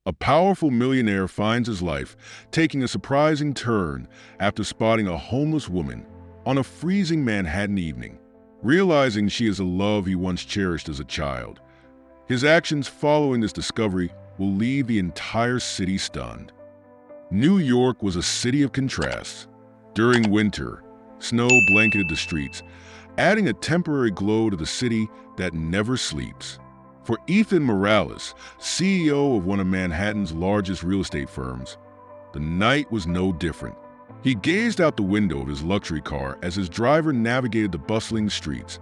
A powerful millionaire finds his life taking a surprising turn after spotting a homeless woman on a freezing Manhattan evening. Realizing she is a love he once cherished as a child, his actions following this discovery will leave the entire city stunned. New York was a city of contrasts. During winter, snow blanketed the streets, adding a temporary glow to the city that never sleeps. For Ethan Morales, CEO of one of Manhattan's largest real estate firms, the night was no different. He gazed out the window of his luxury car as his driver navigated the bustling streets,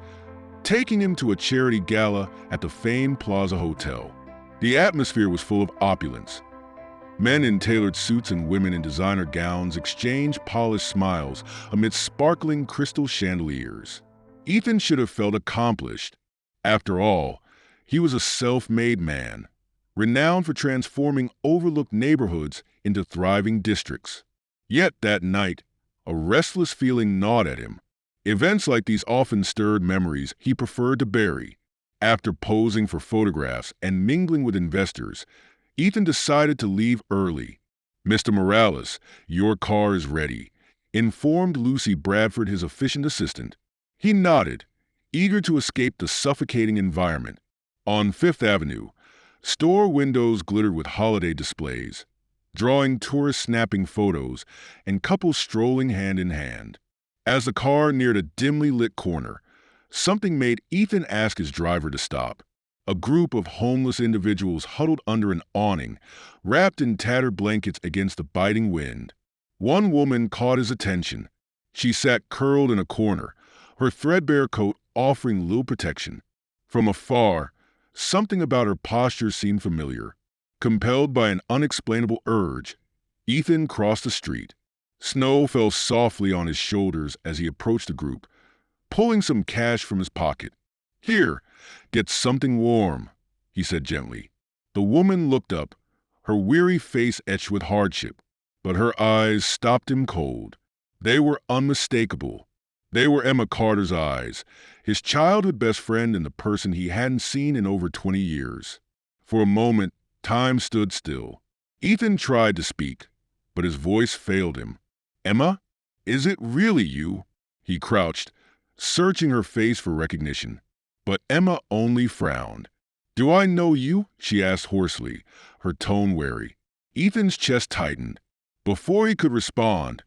taking him to a charity gala at the famed Plaza Hotel. The atmosphere was full of opulence. Men in tailored suits and women in designer gowns exchanged polished smiles amidst sparkling crystal chandeliers. Ethan should have felt accomplished. After all, he was a self-made man, renowned for transforming overlooked neighborhoods into thriving districts. Yet that night, a restless feeling gnawed at him. Events like these often stirred memories he preferred to bury. After posing for photographs and mingling with investors, Ethan decided to leave early. "Mr. Morales, your car is ready," informed Lucy Bradford, his efficient assistant. He nodded, eager to escape the suffocating environment. On Fifth Avenue, store windows glittered with holiday displays, drawing tourists snapping photos and couples strolling hand in hand. As the car neared a dimly lit corner, something made Ethan ask his driver to stop. A group of homeless individuals huddled under an awning, wrapped in tattered blankets against the biting wind. One woman caught his attention. She sat curled in a corner, her threadbare coat offering little protection. From afar, something about her posture seemed familiar. Compelled by an unexplainable urge, Ethan crossed the street. Snow fell softly on his shoulders as he approached the group, pulling some cash from his pocket. "Here, get something warm," he said gently. The woman looked up, her weary face etched with hardship, but her eyes stopped him cold. They were unmistakable. They were Emma Carter's eyes, his childhood best friend and the person he hadn't seen in over 20 years. For a moment, time stood still. Ethan tried to speak, but his voice failed him. "Emma, is it really you?" He crouched, searching her face for recognition. But Emma only frowned. "Do I know you?" she asked hoarsely, her tone wary. Ethan's chest tightened. Before he could respond,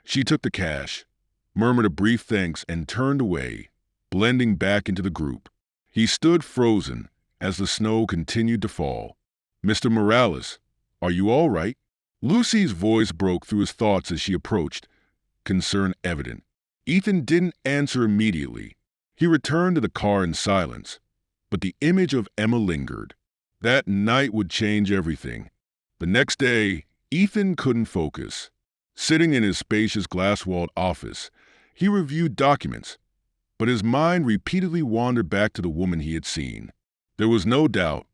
she took the cash, murmured a brief thanks, and turned away, blending back into the group. He stood frozen as the snow continued to fall. "Mr. Morales, are you all right?" Lucy's voice broke through his thoughts as she approached, concern evident. Ethan didn't answer immediately. He returned to the car in silence, but the image of Emma lingered. That night would change everything. The next day, Ethan couldn't focus. Sitting in his spacious glass-walled office, he reviewed documents, but his mind repeatedly wandered back to the woman he had seen. There was no doubt.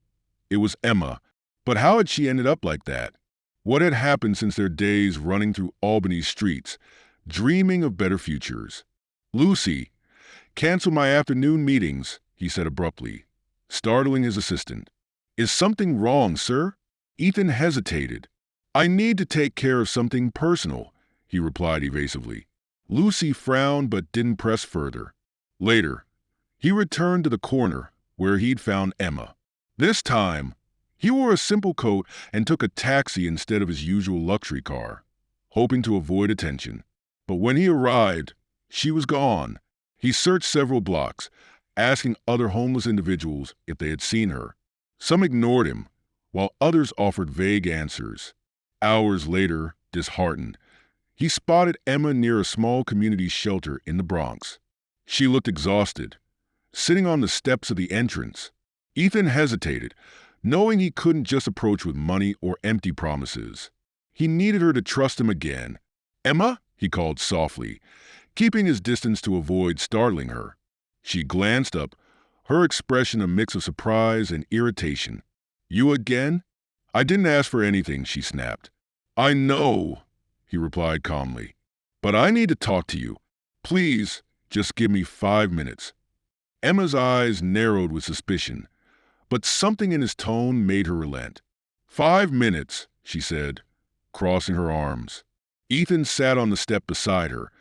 It was Emma, but how had she ended up like that? What had happened since their days running through Albany's streets, dreaming of better futures? "Lucy, cancel my afternoon meetings," he said abruptly, startling his assistant. "Is something wrong, sir?" Ethan hesitated. "I need to take care of something personal," he replied evasively. Lucy frowned but didn't press further. Later, he returned to the corner where he'd found Emma. This time, he wore a simple coat and took a taxi instead of his usual luxury car, hoping to avoid attention. But when he arrived, she was gone. He searched several blocks, asking other homeless individuals if they had seen her. Some ignored him, while others offered vague answers. Hours later, disheartened, he spotted Emma near a small community shelter in the Bronx. She looked exhausted, sitting on the steps of the entrance. Ethan hesitated, knowing he couldn't just approach with money or empty promises. He needed her to trust him again. "Emma?" he called softly, keeping his distance to avoid startling her. She glanced up, her expression a mix of surprise and irritation. "You again?" "I didn't ask for anything," she snapped. "I know," he replied calmly. "But I need to talk to you. Please, just give me 5 minutes." Emma's eyes narrowed with suspicion, but something in his tone made her relent. 5 minutes, she said, crossing her arms. Ethan sat on the step beside her,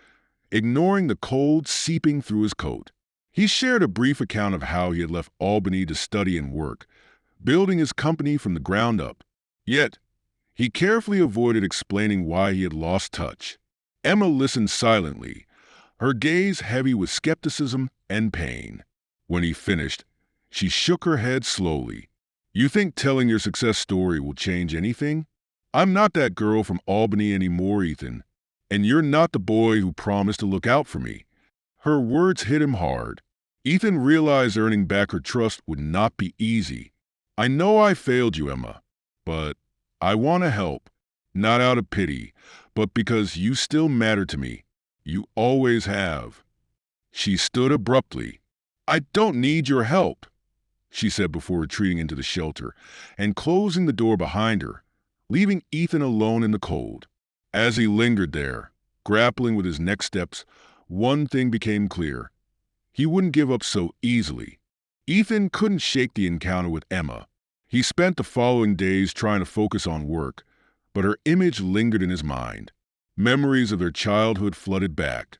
ignoring the cold seeping through his coat. He shared a brief account of how he had left Albany to study and work, building his company from the ground up. Yet, he carefully avoided explaining why he had lost touch. Emma listened silently, her gaze heavy with skepticism and pain. When he finished, she shook her head slowly. "You think telling your success story will change anything? I'm not that girl from Albany anymore, Ethan. And you're not the boy who promised to look out for me." Her words hit him hard. Ethan realized earning back her trust would not be easy. "I know I failed you, Emma, but I want to help. Not out of pity, but because you still matter to me. You always have." She stood abruptly. "I don't need your help," she said before retreating into the shelter and closing the door behind her, leaving Ethan alone in the cold. As he lingered there, grappling with his next steps, one thing became clear. He wouldn't give up so easily. Ethan couldn't shake the encounter with Emma. He spent the following days trying to focus on work, but her image lingered in his mind. Memories of their childhood flooded back.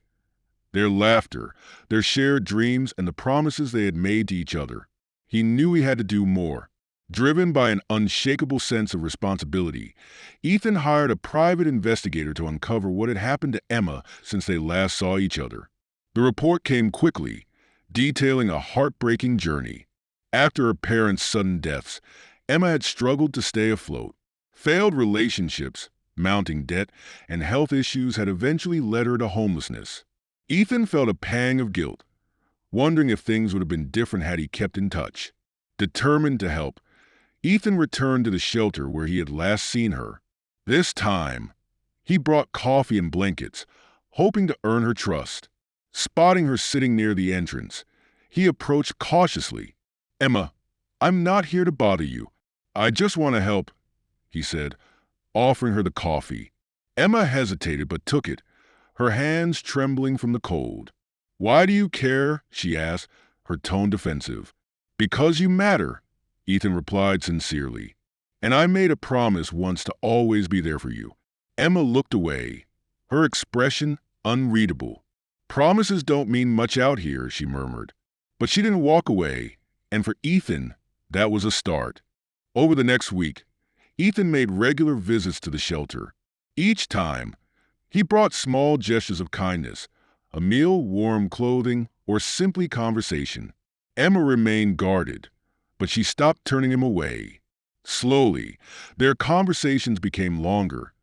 Their laughter, their shared dreams, and the promises they had made to each other. He knew he had to do more. Driven by an unshakable sense of responsibility, Ethan hired a private investigator to uncover what had happened to Emma since they last saw each other. The report came quickly, detailing a heartbreaking journey. After her parents' sudden deaths, Emma had struggled to stay afloat. Failed relationships, mounting debt, and health issues had eventually led her to homelessness. Ethan felt a pang of guilt, wondering if things would have been different had he kept in touch. Determined to help, Ethan returned to the shelter where he had last seen her. This time, he brought coffee and blankets, hoping to earn her trust. Spotting her sitting near the entrance, he approached cautiously. "Emma, I'm not here to bother you. I just want to help," he said, offering her the coffee. Emma hesitated but took it, her hands trembling from the cold. "Why do you care?" she asked, her tone defensive. "Because you matter," Ethan replied sincerely. "And I made a promise once to always be there for you." Emma looked away, her expression unreadable. "Promises don't mean much out here," she murmured. But she didn't walk away, and for Ethan, that was a start. Over the next week, Ethan made regular visits to the shelter. Each time, he brought small gestures of kindness, a meal, warm clothing, or simply conversation. Emma remained guarded, but she stopped turning him away. Slowly, their conversations became longer,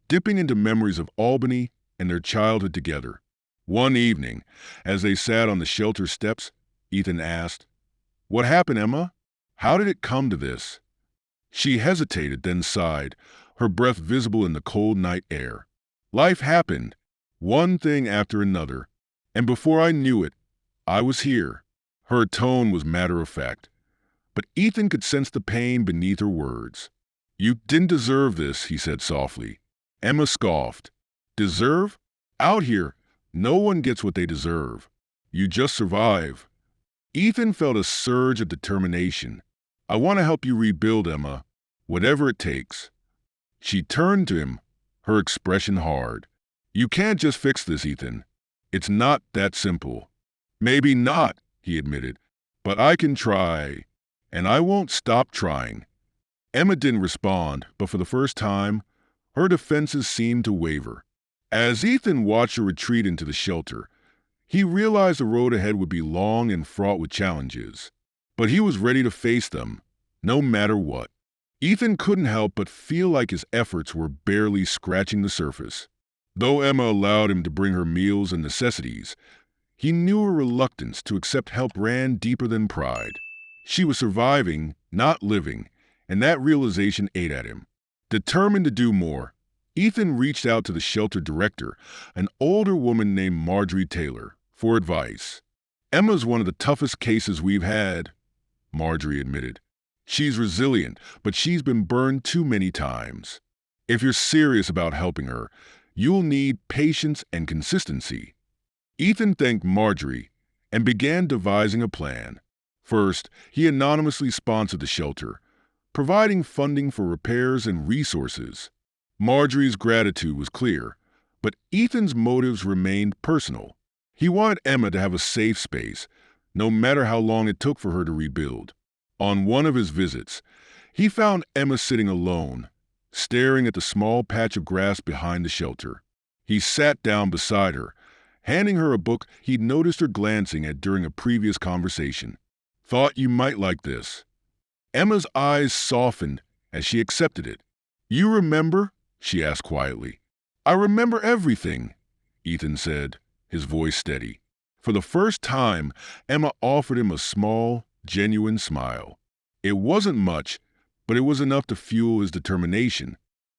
dipping into memories of Albany and their childhood together. One evening, as they sat on the shelter steps, Ethan asked, "What happened, Emma? How did it come to this?" She hesitated, then sighed, her breath visible in the cold night air. "Life happened, one thing after another, and before I knew it, I was here." Her tone was matter-of-fact, but Ethan could sense the pain beneath her words. "You didn't deserve this," he said softly. Emma scoffed. "Deserve? Out here, no one gets what they deserve. You just survive." Ethan felt a surge of determination. "I want to help you rebuild, Emma, whatever it takes." She turned to him, her expression hard. "You can't just fix this, Ethan. It's not that simple." "Maybe not," he admitted, "but I can try, and I won't stop trying." Emma didn't respond, but for the first time, her defenses seemed to waver. As Ethan watched her retreat into the shelter, he realized the road ahead would be long and fraught with challenges. But he was ready to face them, no matter what. Ethan couldn't help but feel like his efforts were barely scratching the surface. Though Emma allowed him to bring her meals and necessities, he knew her reluctance to accept help ran deeper than pride. She was surviving, not living, and that realization ate at him. Determined to do more, Ethan reached out to the shelter director, an older woman named Marjorie Taylor, for advice. "Emma's one of the toughest cases we've had," Marjorie admitted. "She's resilient, but she's been burned too many times. If you're serious about helping her, you'll need patience and consistency." Ethan thanked Marjorie and began devising a plan. First, he anonymously sponsored the shelter, providing funding for repairs and resources. Marjorie's gratitude was clear, but Ethan's motives remained personal. He wanted Emma to have a safe space, no matter how long it took for her to rebuild. On one of his visits, he found Emma sitting alone, staring at the small patch of grass behind the shelter. He sat down beside her, handing her a book he'd noticed her glancing at during a previous conversation. "Thought you might like this." Emma's eyes softened as she accepted it. "You remember?" she asked quietly. "I remember everything," Ethan said, his voice steady. For the first time, Emma offered him a small, genuine smile. It wasn't much, but it was enough to fuel his determination.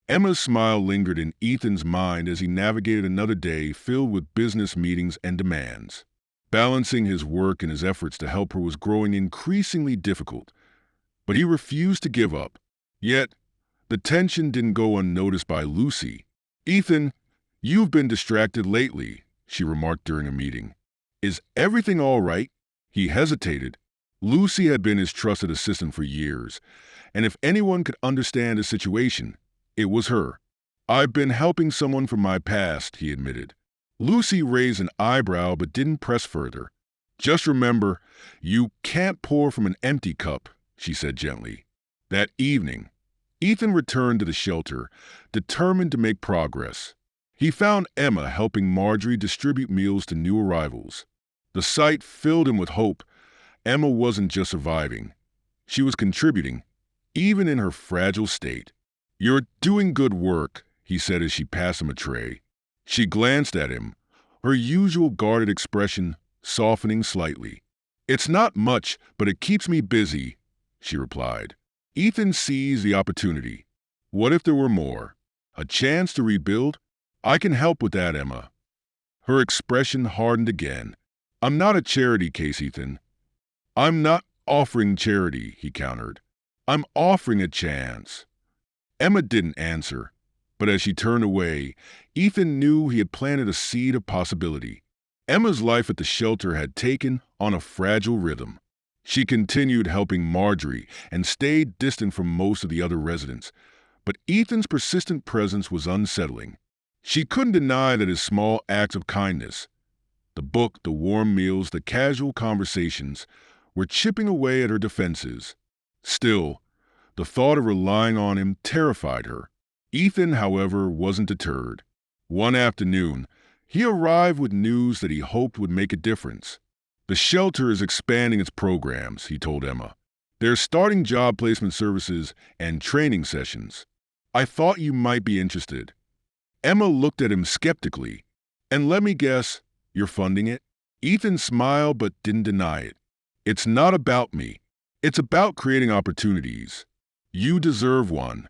Emma's smile lingered in Ethan's mind as he navigated another day filled with business meetings and demands. Balancing his work and his efforts to help her was growing increasingly difficult, but he refused to give up. Yet, the tension didn't go unnoticed by Lucy. "Ethan, you've been distracted lately," she remarked during a meeting. "Is everything all right?" He hesitated. Lucy had been his trusted assistant for years, and if anyone could understand his situation, it was her. "I've been helping someone from my past," he admitted. Lucy raised an eyebrow but didn't press further. "Just remember, you can't pour from an empty cup," she said gently. That evening, Ethan returned to the shelter, determined to make progress. He found Emma helping Marjorie distribute meals to new arrivals. The sight filled him with hope. Emma wasn't just surviving. She was contributing, even in her fragile state. "You're doing good work," he said as she passed him a tray. She glanced at him, her usual guarded expression softening slightly. "It's not much, but it keeps me busy," she replied. Ethan seized the opportunity. What if there were more? A chance to rebuild? "I can help with that, Emma." Her expression hardened again. "I'm not a charity case, Ethan." "I'm not offering charity," he countered. "I'm offering a chance." Emma didn't answer, but as she turned away, Ethan knew he had planted a seed of possibility. Emma's life at the shelter had taken on a fragile rhythm. She continued helping Marjorie and stayed distant from most of the other residents, but Ethan's persistent presence was unsettling. She couldn't deny that his small acts of kindness, the book, the warm meals, the casual conversations, were chipping away at her defenses. Still, the thought of relying on him terrified her. Ethan, however, wasn't deterred. One afternoon, he arrived with news that he hoped would make a difference. "The shelter is expanding its programs," he told Emma. "They're starting job placement services and training sessions. I thought you might be interested." Emma looked at him skeptically. "And let me guess, you're funding it?" Ethan smiled but didn't deny it. "It's not about me. It's about creating opportunities. You deserve one."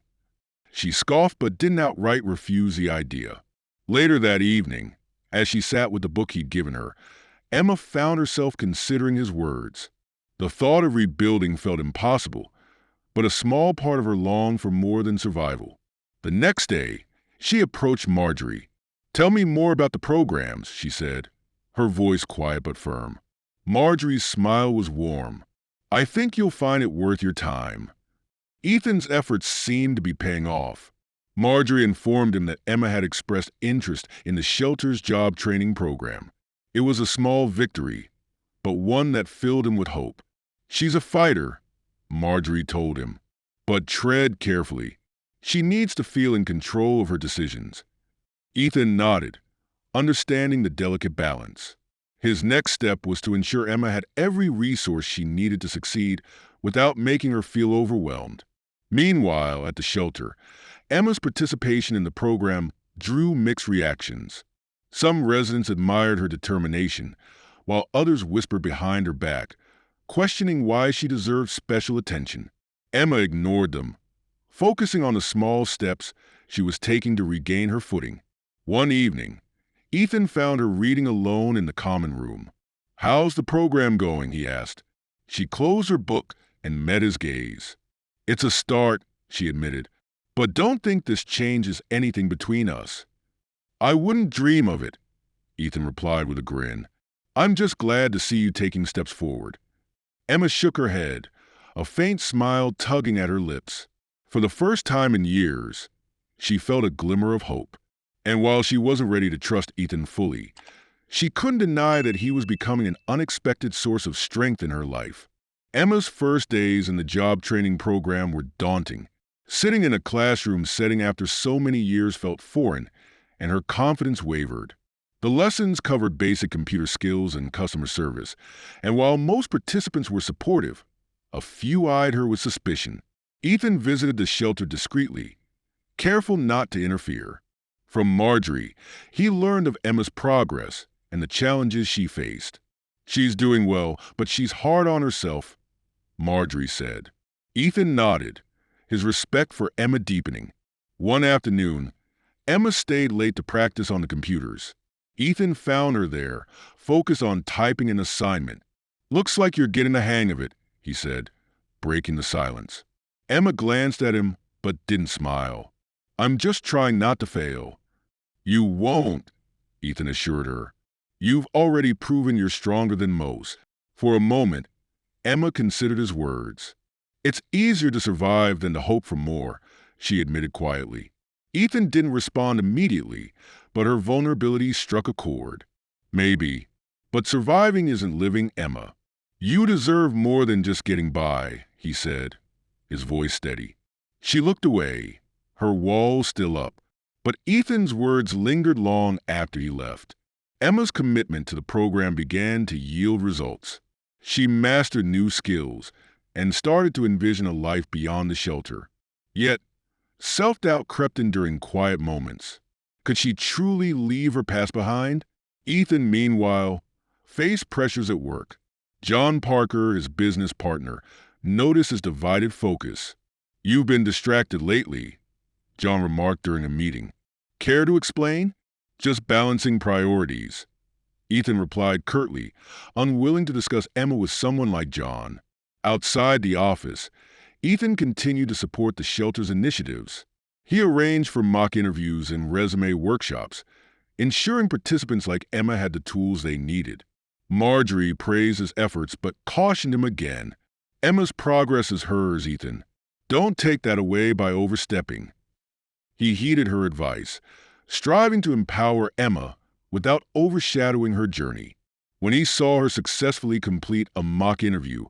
She scoffed but didn't outright refuse the idea. Later that evening, as she sat with the book he'd given her, Emma found herself considering his words. The thought of rebuilding felt impossible, but a small part of her longed for more than survival. The next day, she approached Marjorie. "Tell me more about the programs," she said, her voice quiet but firm. Marjorie's smile was warm. "I think you'll find it worth your time." Ethan's efforts seemed to be paying off. Marjorie informed him that Emma had expressed interest in the shelter's job training program. It was a small victory, but one that filled him with hope. "She's a fighter," Marjorie told him, "but tread carefully. She needs to feel in control of her decisions." Ethan nodded, understanding the delicate balance. His next step was to ensure Emma had every resource she needed to succeed without making her feel overwhelmed. Meanwhile, at the shelter, Emma's participation in the program drew mixed reactions. Some residents admired her determination, while others whispered behind her back, questioning why she deserved special attention. Emma ignored them, focusing on the small steps she was taking to regain her footing. One evening, Ethan found her reading alone in the common room. "How's the program going?" he asked. She closed her book and met his gaze. "It's a start," she admitted, "but don't think this changes anything between us." "I wouldn't dream of it," Ethan replied with a grin. "I'm just glad to see you taking steps forward." Emma shook her head, a faint smile tugging at her lips. For the first time in years, she felt a glimmer of hope. And while she wasn't ready to trust Ethan fully, she couldn't deny that he was becoming an unexpected source of strength in her life. Emma's first days in the job training program were daunting. Sitting in a classroom setting after so many years felt foreign, and her confidence wavered. The lessons covered basic computer skills and customer service, and while most participants were supportive, a few eyed her with suspicion. Ethan visited the shelter discreetly, careful not to interfere. From Marjorie, he learned of Emma's progress and the challenges she faced. "She's doing well, but she's hard on herself," Marjorie said. Ethan nodded, his respect for Emma deepening. One afternoon, Emma stayed late to practice on the computers. Ethan found her there, focused on typing an assignment. "Looks like you're getting the hang of it," he said, breaking the silence. Emma glanced at him, but didn't smile. "I'm just trying not to fail." "You won't," Ethan assured her. "You've already proven you're stronger than most." For a moment, Emma considered his words. "It's easier to survive than to hope for more," she admitted quietly. Ethan didn't respond immediately, but her vulnerability struck a chord. "Maybe, but surviving isn't living, Emma. You deserve more than just getting by," he said, his voice steady. She looked away, her walls still up, but Ethan's words lingered long after he left. Emma's commitment to the program began to yield results. She mastered new skills and started to envision a life beyond the shelter. Yet, self-doubt crept in during quiet moments. Could she truly leave her past behind? Ethan, meanwhile, faced pressures at work. John Parker, his business partner, noticed his divided focus. "You've been distracted lately," John remarked during a meeting. "Care to explain?" "Just balancing priorities," Ethan replied curtly, unwilling to discuss Emma with someone like John. Outside the office, Ethan continued to support the shelter's initiatives. He arranged for mock interviews and resume workshops, ensuring participants like Emma had the tools they needed. Marjorie praised his efforts but cautioned him again. "Emma's progress is hers, Ethan. Don't take that away by overstepping." He heeded her advice, striving to empower Emma without overshadowing her journey. When he saw her successfully complete a mock interview,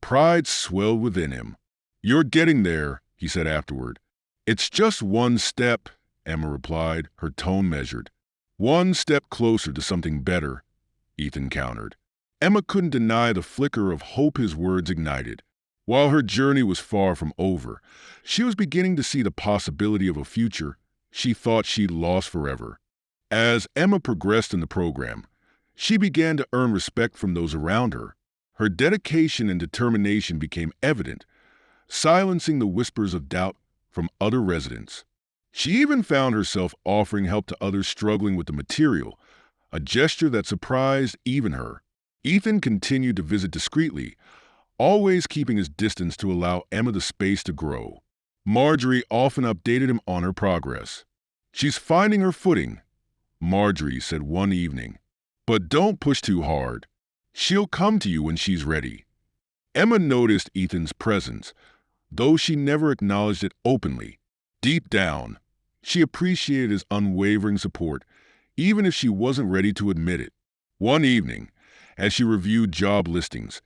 pride swelled within him. "You're getting there," he said afterward. "It's just one step," Emma replied, her tone measured. "One step closer to something better," Ethan countered. Emma couldn't deny the flicker of hope his words ignited. While her journey was far from over, she was beginning to see the possibility of a future she thought she'd lost forever. As Emma progressed in the program, she began to earn respect from those around her. Her dedication and determination became evident, silencing the whispers of doubt from other residents. She even found herself offering help to others struggling with the material, a gesture that surprised even her. Ethan continued to visit discreetly, always keeping his distance to allow Emma the space to grow. Marjorie often updated him on her progress. "She's finding her footing," Marjorie said one evening. "But don't push too hard. She'll come to you when she's ready." Emma noticed Ethan's presence, though she never acknowledged it openly. Deep down, she appreciated his unwavering support, even if she wasn't ready to admit it. One evening, as she reviewed job listings,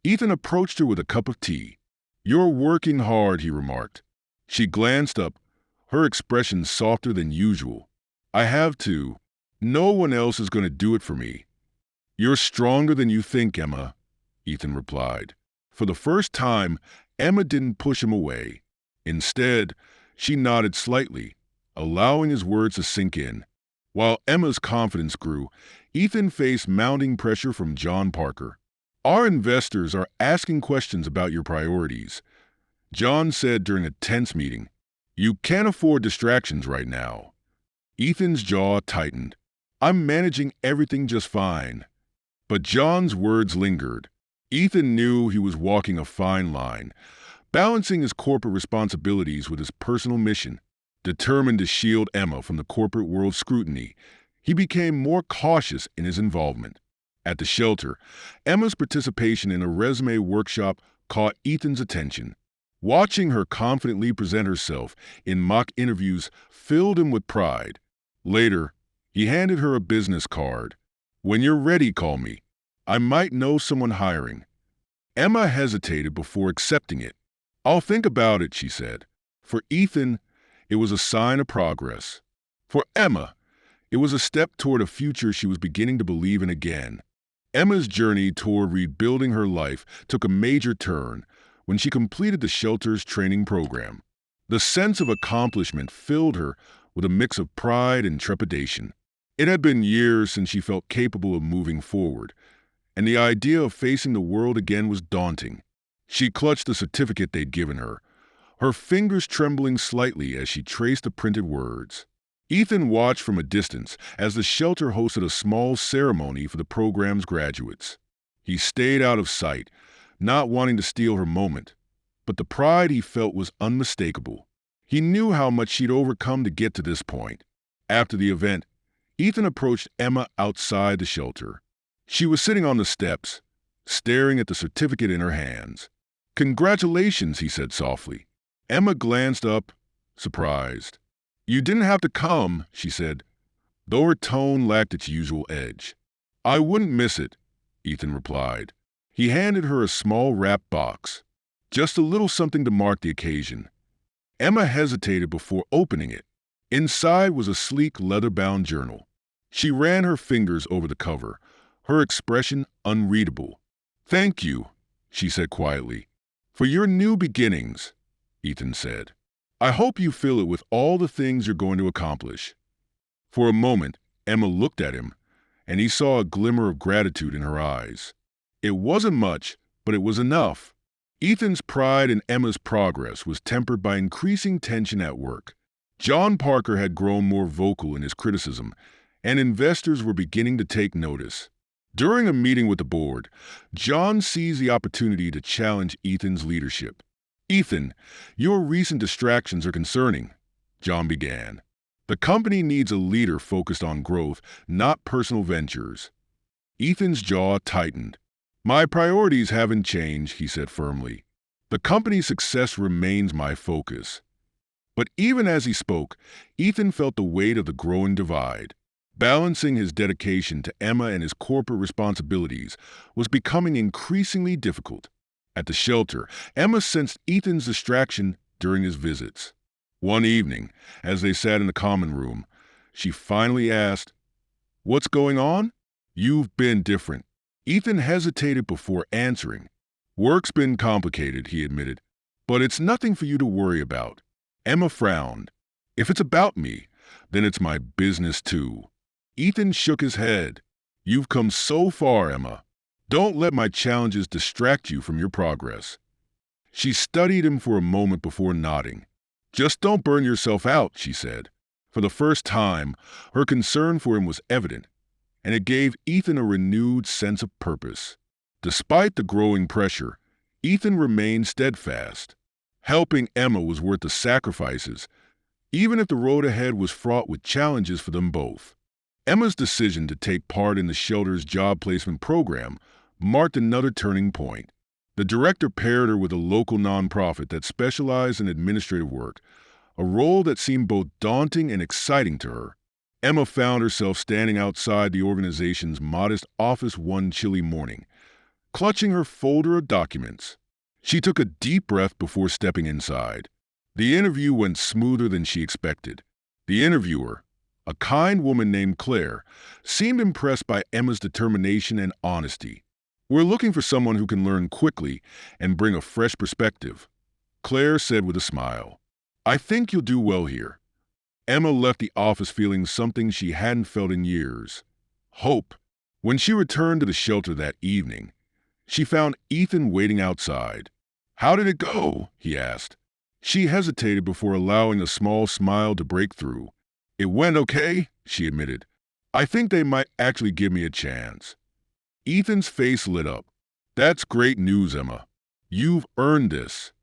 Ethan approached her with a cup of tea. "You're working hard," he remarked. She glanced up, her expression softer than usual. "I have to. No one else is going to do it for me." "You're stronger than you think, Emma," Ethan replied. For the first time, Emma didn't push him away. Instead, she nodded slightly, allowing his words to sink in. While Emma's confidence grew, Ethan faced mounting pressure from John Parker. "Our investors are asking questions about your priorities," John said during a tense meeting. "You can't afford distractions right now." Ethan's jaw tightened. "I'm managing everything just fine." But John's words lingered. Ethan knew he was walking a fine line, balancing his corporate responsibilities with his personal mission. Determined to shield Emma from the corporate world's scrutiny, he became more cautious in his involvement. At the shelter, Emma's participation in a resume workshop caught Ethan's attention. Watching her confidently present herself in mock interviews filled him with pride. Later, he handed her a business card. "When you're ready, call me. I might know someone hiring." Emma hesitated before accepting it. "I'll think about it," she said. For Ethan, it was a sign of progress. For Emma, it was a step toward a future she was beginning to believe in again. Emma's journey toward rebuilding her life took a major turn when she completed the shelter's training program. The sense of accomplishment filled her with a mix of pride and trepidation. It had been years since she felt capable of moving forward, and the idea of facing the world again was daunting. She clutched the certificate they'd given her fingers trembling slightly as she traced the printed words. Ethan watched from a distance as the shelter hosted a small ceremony for the program's graduates. He stayed out of sight, not wanting to steal her moment, but the pride he felt was unmistakable. He knew how much she'd overcome to get to this point. After the event, Ethan approached Emma outside the shelter. She was sitting on the steps, staring at the certificate in her hands. "Congratulations," he said softly. Emma glanced up, surprised. "You didn't have to come," she said, though her tone lacked its usual edge. "I wouldn't miss it," Ethan replied. He handed her a small wrapped box, just a little something to mark the occasion. Emma hesitated before opening it. Inside was a sleek leather-bound journal. She ran her fingers over the cover, her expression unreadable. "Thank you," she said quietly. "For your new beginnings," Ethan said. "I hope you fill it with all the things you're going to accomplish." For a moment, Emma looked at him, and he saw a glimmer of gratitude in her eyes. It wasn't much, but it was enough. Ethan's pride in Emma's progress was tempered by increasing tension at work. John Parker had grown more vocal in his criticism, and investors were beginning to take notice. During a meeting with the board, John seized the opportunity to challenge Ethan's leadership. "Ethan, your recent distractions are concerning," John began. "The company needs a leader focused on growth, not personal ventures." Ethan's jaw tightened. "My priorities haven't changed," he said firmly. "The company's success remains my focus." But even as he spoke, Ethan felt the weight of the growing divide. Balancing his dedication to Emma and his corporate responsibilities was becoming increasingly difficult. At the shelter, Emma sensed Ethan's distraction during his visits. One evening, as they sat in the common room, she finally asked, "What's going on?" "You've been different." Ethan hesitated before answering. "Work's been complicated," he admitted, "but it's nothing for you to worry about." Emma frowned. "If it's about me, then it's my business too." Ethan shook his head. "You've come so far, Emma. Don't let my challenges distract you from your progress." She studied him for a moment before nodding. "Just don't burn yourself out," she said. For the first time, her concern for him was evident, and it gave Ethan a renewed sense of purpose. Despite the growing pressure, Ethan remained steadfast. Helping Emma was worth the sacrifices, even if the road ahead was fraught with challenges for them both. Emma's decision to take part in the shelter's job placement program marked another turning point. The director paired her with a local nonprofit that specialized in administrative work, a role that seemed both daunting and exciting to her. Emma found herself standing outside the organization's modest office one chilly morning, clutching her folder of documents. She took a deep breath before stepping inside. The interview went smoother than she expected. The interviewer, a kind woman named Claire, seemed impressed by Emma's determination and honesty. "We're looking for someone who can learn quickly and bring a fresh perspective," Claire said with a smile. "I think you'll do well here." Emma left the office feeling something she hadn't felt in years: hope. When she returned to the shelter that evening, she found Ethan waiting outside. "How did it go?" he asked. She hesitated before allowing a small smile to break through. "It went okay," she admitted. "I think they might actually give me a chance." Ethan's face lit up. "That's great news, Emma. You've earned this."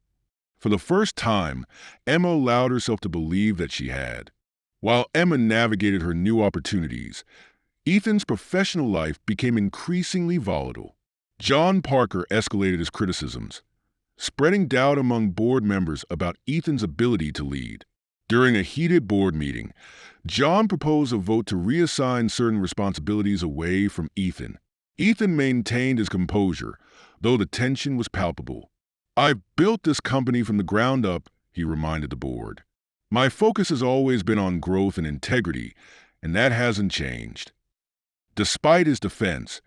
For the first time, Emma allowed herself to believe that she had. While Emma navigated her new opportunities, Ethan's professional life became increasingly volatile. John Parker escalated his criticisms, spreading doubt among board members about Ethan's ability to lead. During a heated board meeting, John proposed a vote to reassign certain responsibilities away from Ethan. Ethan maintained his composure, though the tension was palpable. "I've built this company from the ground up," he reminded the board. "My focus has always been on growth and integrity, and that hasn't changed." Despite his defense,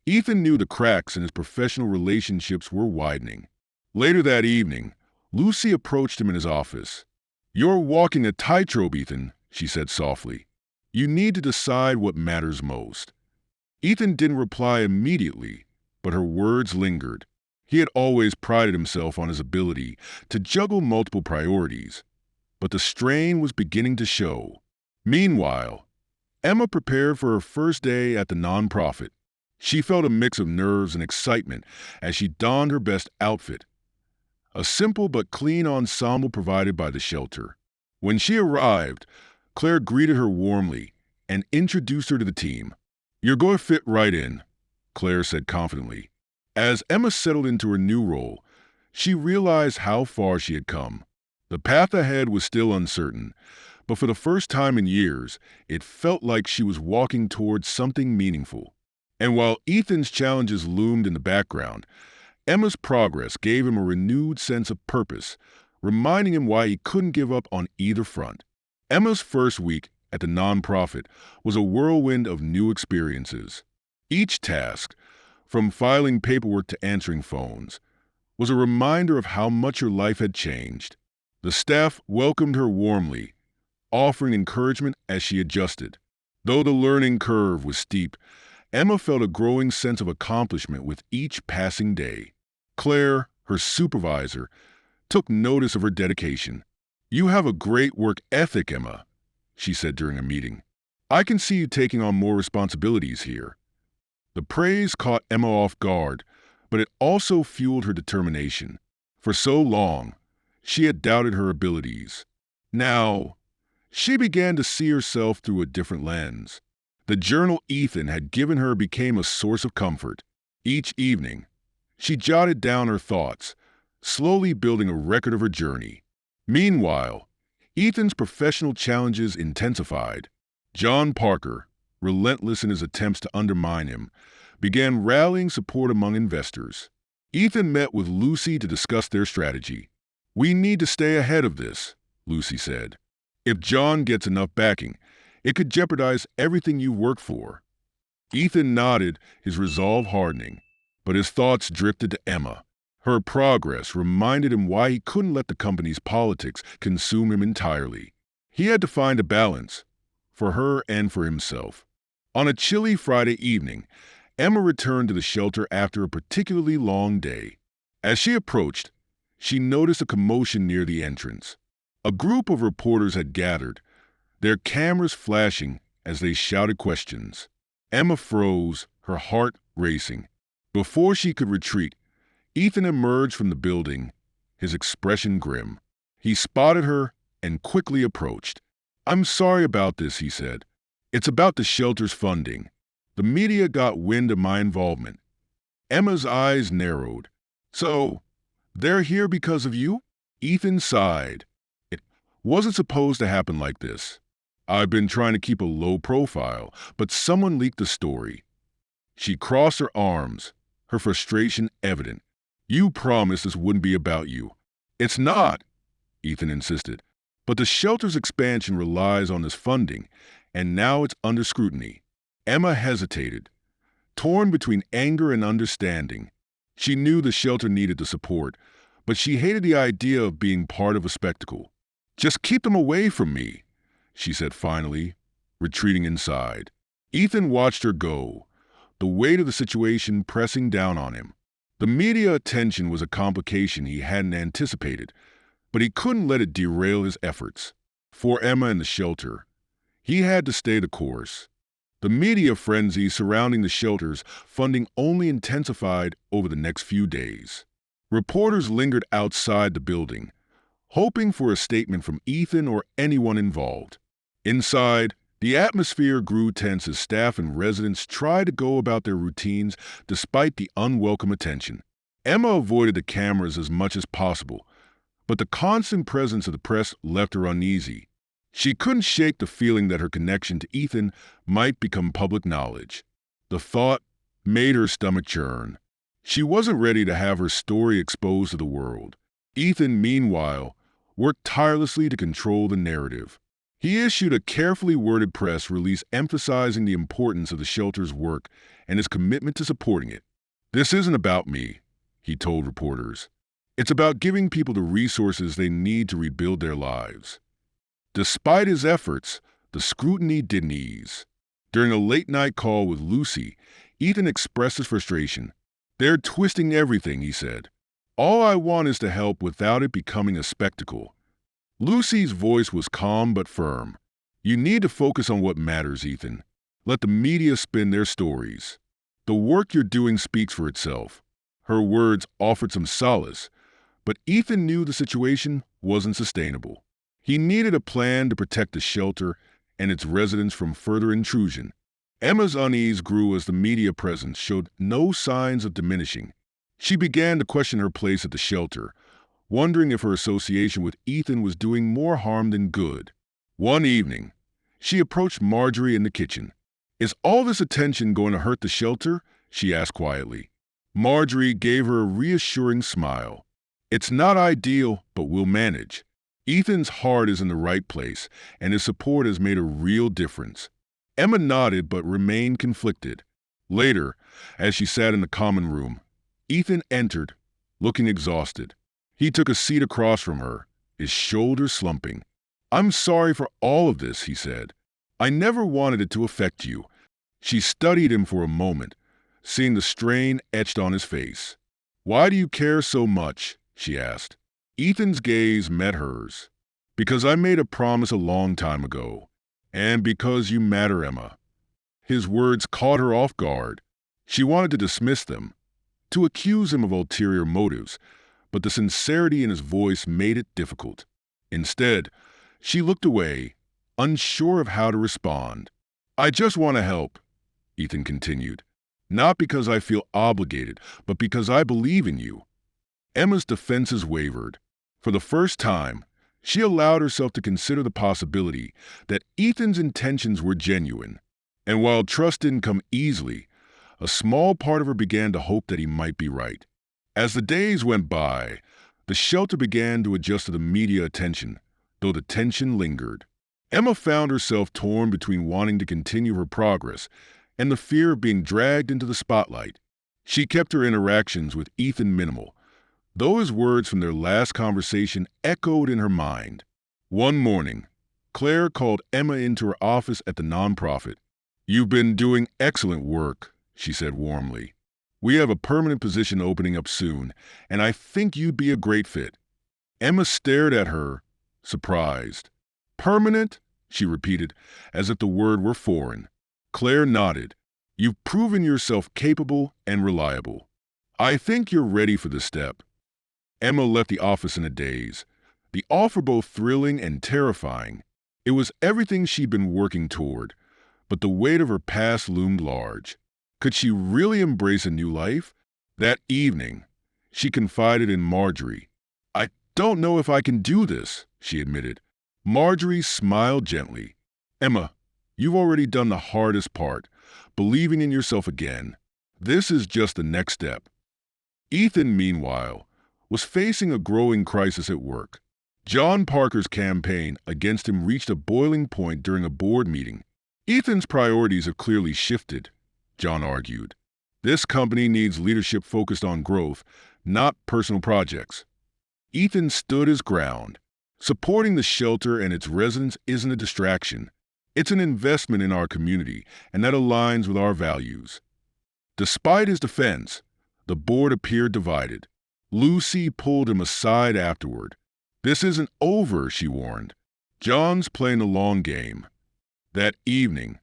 Ethan knew the cracks in his professional relationships were widening. Later that evening, Lucy approached him in his office. "You're walking a tightrope, Ethan," she said softly. "You need to decide what matters most." Ethan didn't reply immediately, but her words lingered. He had always prided himself on his ability to juggle multiple priorities, but the strain was beginning to show. Meanwhile, Emma prepared for her first day at the nonprofit. She felt a mix of nerves and excitement as she donned her best outfit, a simple but clean ensemble provided by the shelter. When she arrived, Claire greeted her warmly and introduced her to the team. "You're going to fit right in," Claire said confidently. As Emma settled into her new role, she realized how far she had come. The path ahead was still uncertain, but for the first time in years, it felt like she was walking towards something meaningful. And while Ethan's challenges loomed in the background, Emma's progress gave him a renewed sense of purpose, reminding him why he couldn't give up on either front. Emma's first week at the nonprofit was a whirlwind of new experiences. Each task, from filing paperwork to answering phones, was a reminder of how much her life had changed. The staff welcomed her warmly, offering encouragement as she adjusted. Though the learning curve was steep, Emma felt a growing sense of accomplishment with each passing day. Claire, her supervisor, took notice of her dedication. "You have a great work ethic, Emma," she said during a meeting. "I can see you taking on more responsibilities here." The praise caught Emma off guard, but it also fueled her determination. For so long, she had doubted her abilities. Now, she began to see herself through a different lens. The journal Ethan had given her became a source of comfort. Each evening, she jotted down her thoughts, slowly building a record of her journey. Meanwhile, Ethan's professional challenges intensified. John Parker, relentless in his attempts to undermine him, began rallying support among investors. Ethan met with Lucy to discuss their strategy. "We need to stay ahead of this," Lucy said. "If John gets enough backing, it could jeopardize everything you work for." Ethan nodded, his resolve hardening, but his thoughts drifted to Emma. Her progress reminded him why he couldn't let the company's politics consume him entirely. He had to find a balance, for her and for himself. On a chilly Friday evening, Emma returned to the shelter after a particularly long day. As she approached, she noticed a commotion near the entrance. A group of reporters had gathered, their cameras flashing as they shouted questions. Emma froze, her heart racing. Before she could retreat, Ethan emerged from the building, his expression grim. He spotted her and quickly approached. "I'm sorry about this," he said. "It's about the shelter's funding. The media got wind of my involvement." Emma's eyes narrowed. "So, they're here because of you?" Ethan sighed. "It wasn't supposed to happen like this. I've been trying to keep a low profile, but someone leaked the story." She crossed her arms, her frustration evident. "You promised this wouldn't be about you." "It's not," Ethan insisted. "But the shelter's expansion relies on this funding, and now it's under scrutiny." Emma hesitated, torn between anger and understanding. She knew the shelter needed the support, but she hated the idea of being part of a spectacle. "Just keep them away from me," she said finally, retreating inside. Ethan watched her go, the weight of the situation pressing down on him. The media attention was a complication he hadn't anticipated, but he couldn't let it derail his efforts. For Emma and the shelter, he had to stay the course. The media frenzy surrounding the shelter's funding only intensified over the next few days. Reporters lingered outside the building, hoping for a statement from Ethan or anyone involved. Inside, the atmosphere grew tense as staff and residents tried to go about their routines despite the unwelcome attention. Emma avoided the cameras as much as possible, but the constant presence of the press left her uneasy. She couldn't shake the feeling that her connection to Ethan might become public knowledge. The thought made her stomach churn. She wasn't ready to have her story exposed to the world. Ethan, meanwhile, worked tirelessly to control the narrative. He issued a carefully worded press release emphasizing the importance of the shelter's work and his commitment to supporting it. "This isn't about me," he told reporters. "It's about giving people the resources they need to rebuild their lives." Despite his efforts, the scrutiny didn't ease. During a late-night call with Lucy, Ethan expressed his frustration. "They're twisting everything," he said. "All I want is to help without it becoming a spectacle." Lucy's voice was calm but firm. "You need to focus on what matters, Ethan. Let the media spin their stories. The work you're doing speaks for itself." Her words offered some solace, but Ethan knew the situation wasn't sustainable. He needed a plan to protect the shelter and its residents from further intrusion. Emma's unease grew as the media presence showed no signs of diminishing. She began to question her place at the shelter, wondering if her association with Ethan was doing more harm than good. One evening, she approached Marjorie in the kitchen. "Is all this attention going to hurt the shelter?" she asked quietly. Marjorie gave her a reassuring smile. "It's not ideal, but we'll manage. Ethan's heart is in the right place, and his support has made a real difference." Emma nodded but remained conflicted. Later, as she sat in the common room, Ethan entered, looking exhausted. He took a seat across from her, his shoulders slumping. "I'm sorry for all of this," he said. "I never wanted it to affect you." She studied him for a moment, seeing the strain etched on his face. "Why do you care so much?" she asked. Ethan's gaze met hers. "Because I made a promise a long time ago. And because you matter, Emma." His words caught her off guard. She wanted to dismiss them, to accuse him of ulterior motives, but the sincerity in his voice made it difficult. Instead, she looked away, unsure of how to respond. "I just want to help," Ethan continued. "Not because I feel obligated, but because I believe in you." Emma's defenses wavered. For the first time, she allowed herself to consider the possibility that Ethan's intentions were genuine. And while trust didn't come easily, a small part of her began to hope that he might be right. As the days went by, the shelter began to adjust to the media attention, though the tension lingered. Emma found herself torn between wanting to continue her progress and the fear of being dragged into the spotlight. She kept her interactions with Ethan minimal, though his words from their last conversation echoed in her mind. One morning, Claire called Emma into her office at the nonprofit. "You've been doing excellent work," she said warmly. "We have a permanent position opening up soon, and I think you'd be a great fit." Emma stared at her, surprised. "Permanent?" she repeated, as if the word were foreign. Claire nodded. "You've proven yourself capable and reliable. I think you're ready for the step." Emma left the office in a daze, the offer both thrilling and terrifying. It was everything she'd been working toward, but the weight of her past loomed large. Could she really embrace a new life? That evening, she confided in Marjorie. "I don't know if I can do this," she admitted. Marjorie smiled gently. "Emma, you've already done the hardest part, believing in yourself again. This is just the next step." Ethan, meanwhile, was facing a growing crisis at work. John Parker's campaign against him reached a boiling point during a board meeting. "Ethan's priorities have clearly shifted," John argued. "This company needs leadership focused on growth, not personal projects." Ethan stood his ground. "Supporting the shelter and its residents isn't a distraction. It's an investment in our community, and that aligns with our values." Despite his defense, the board appeared divided. Lucy pulled him aside afterward. "This isn't over," she warned. "John's playing the long game." That evening,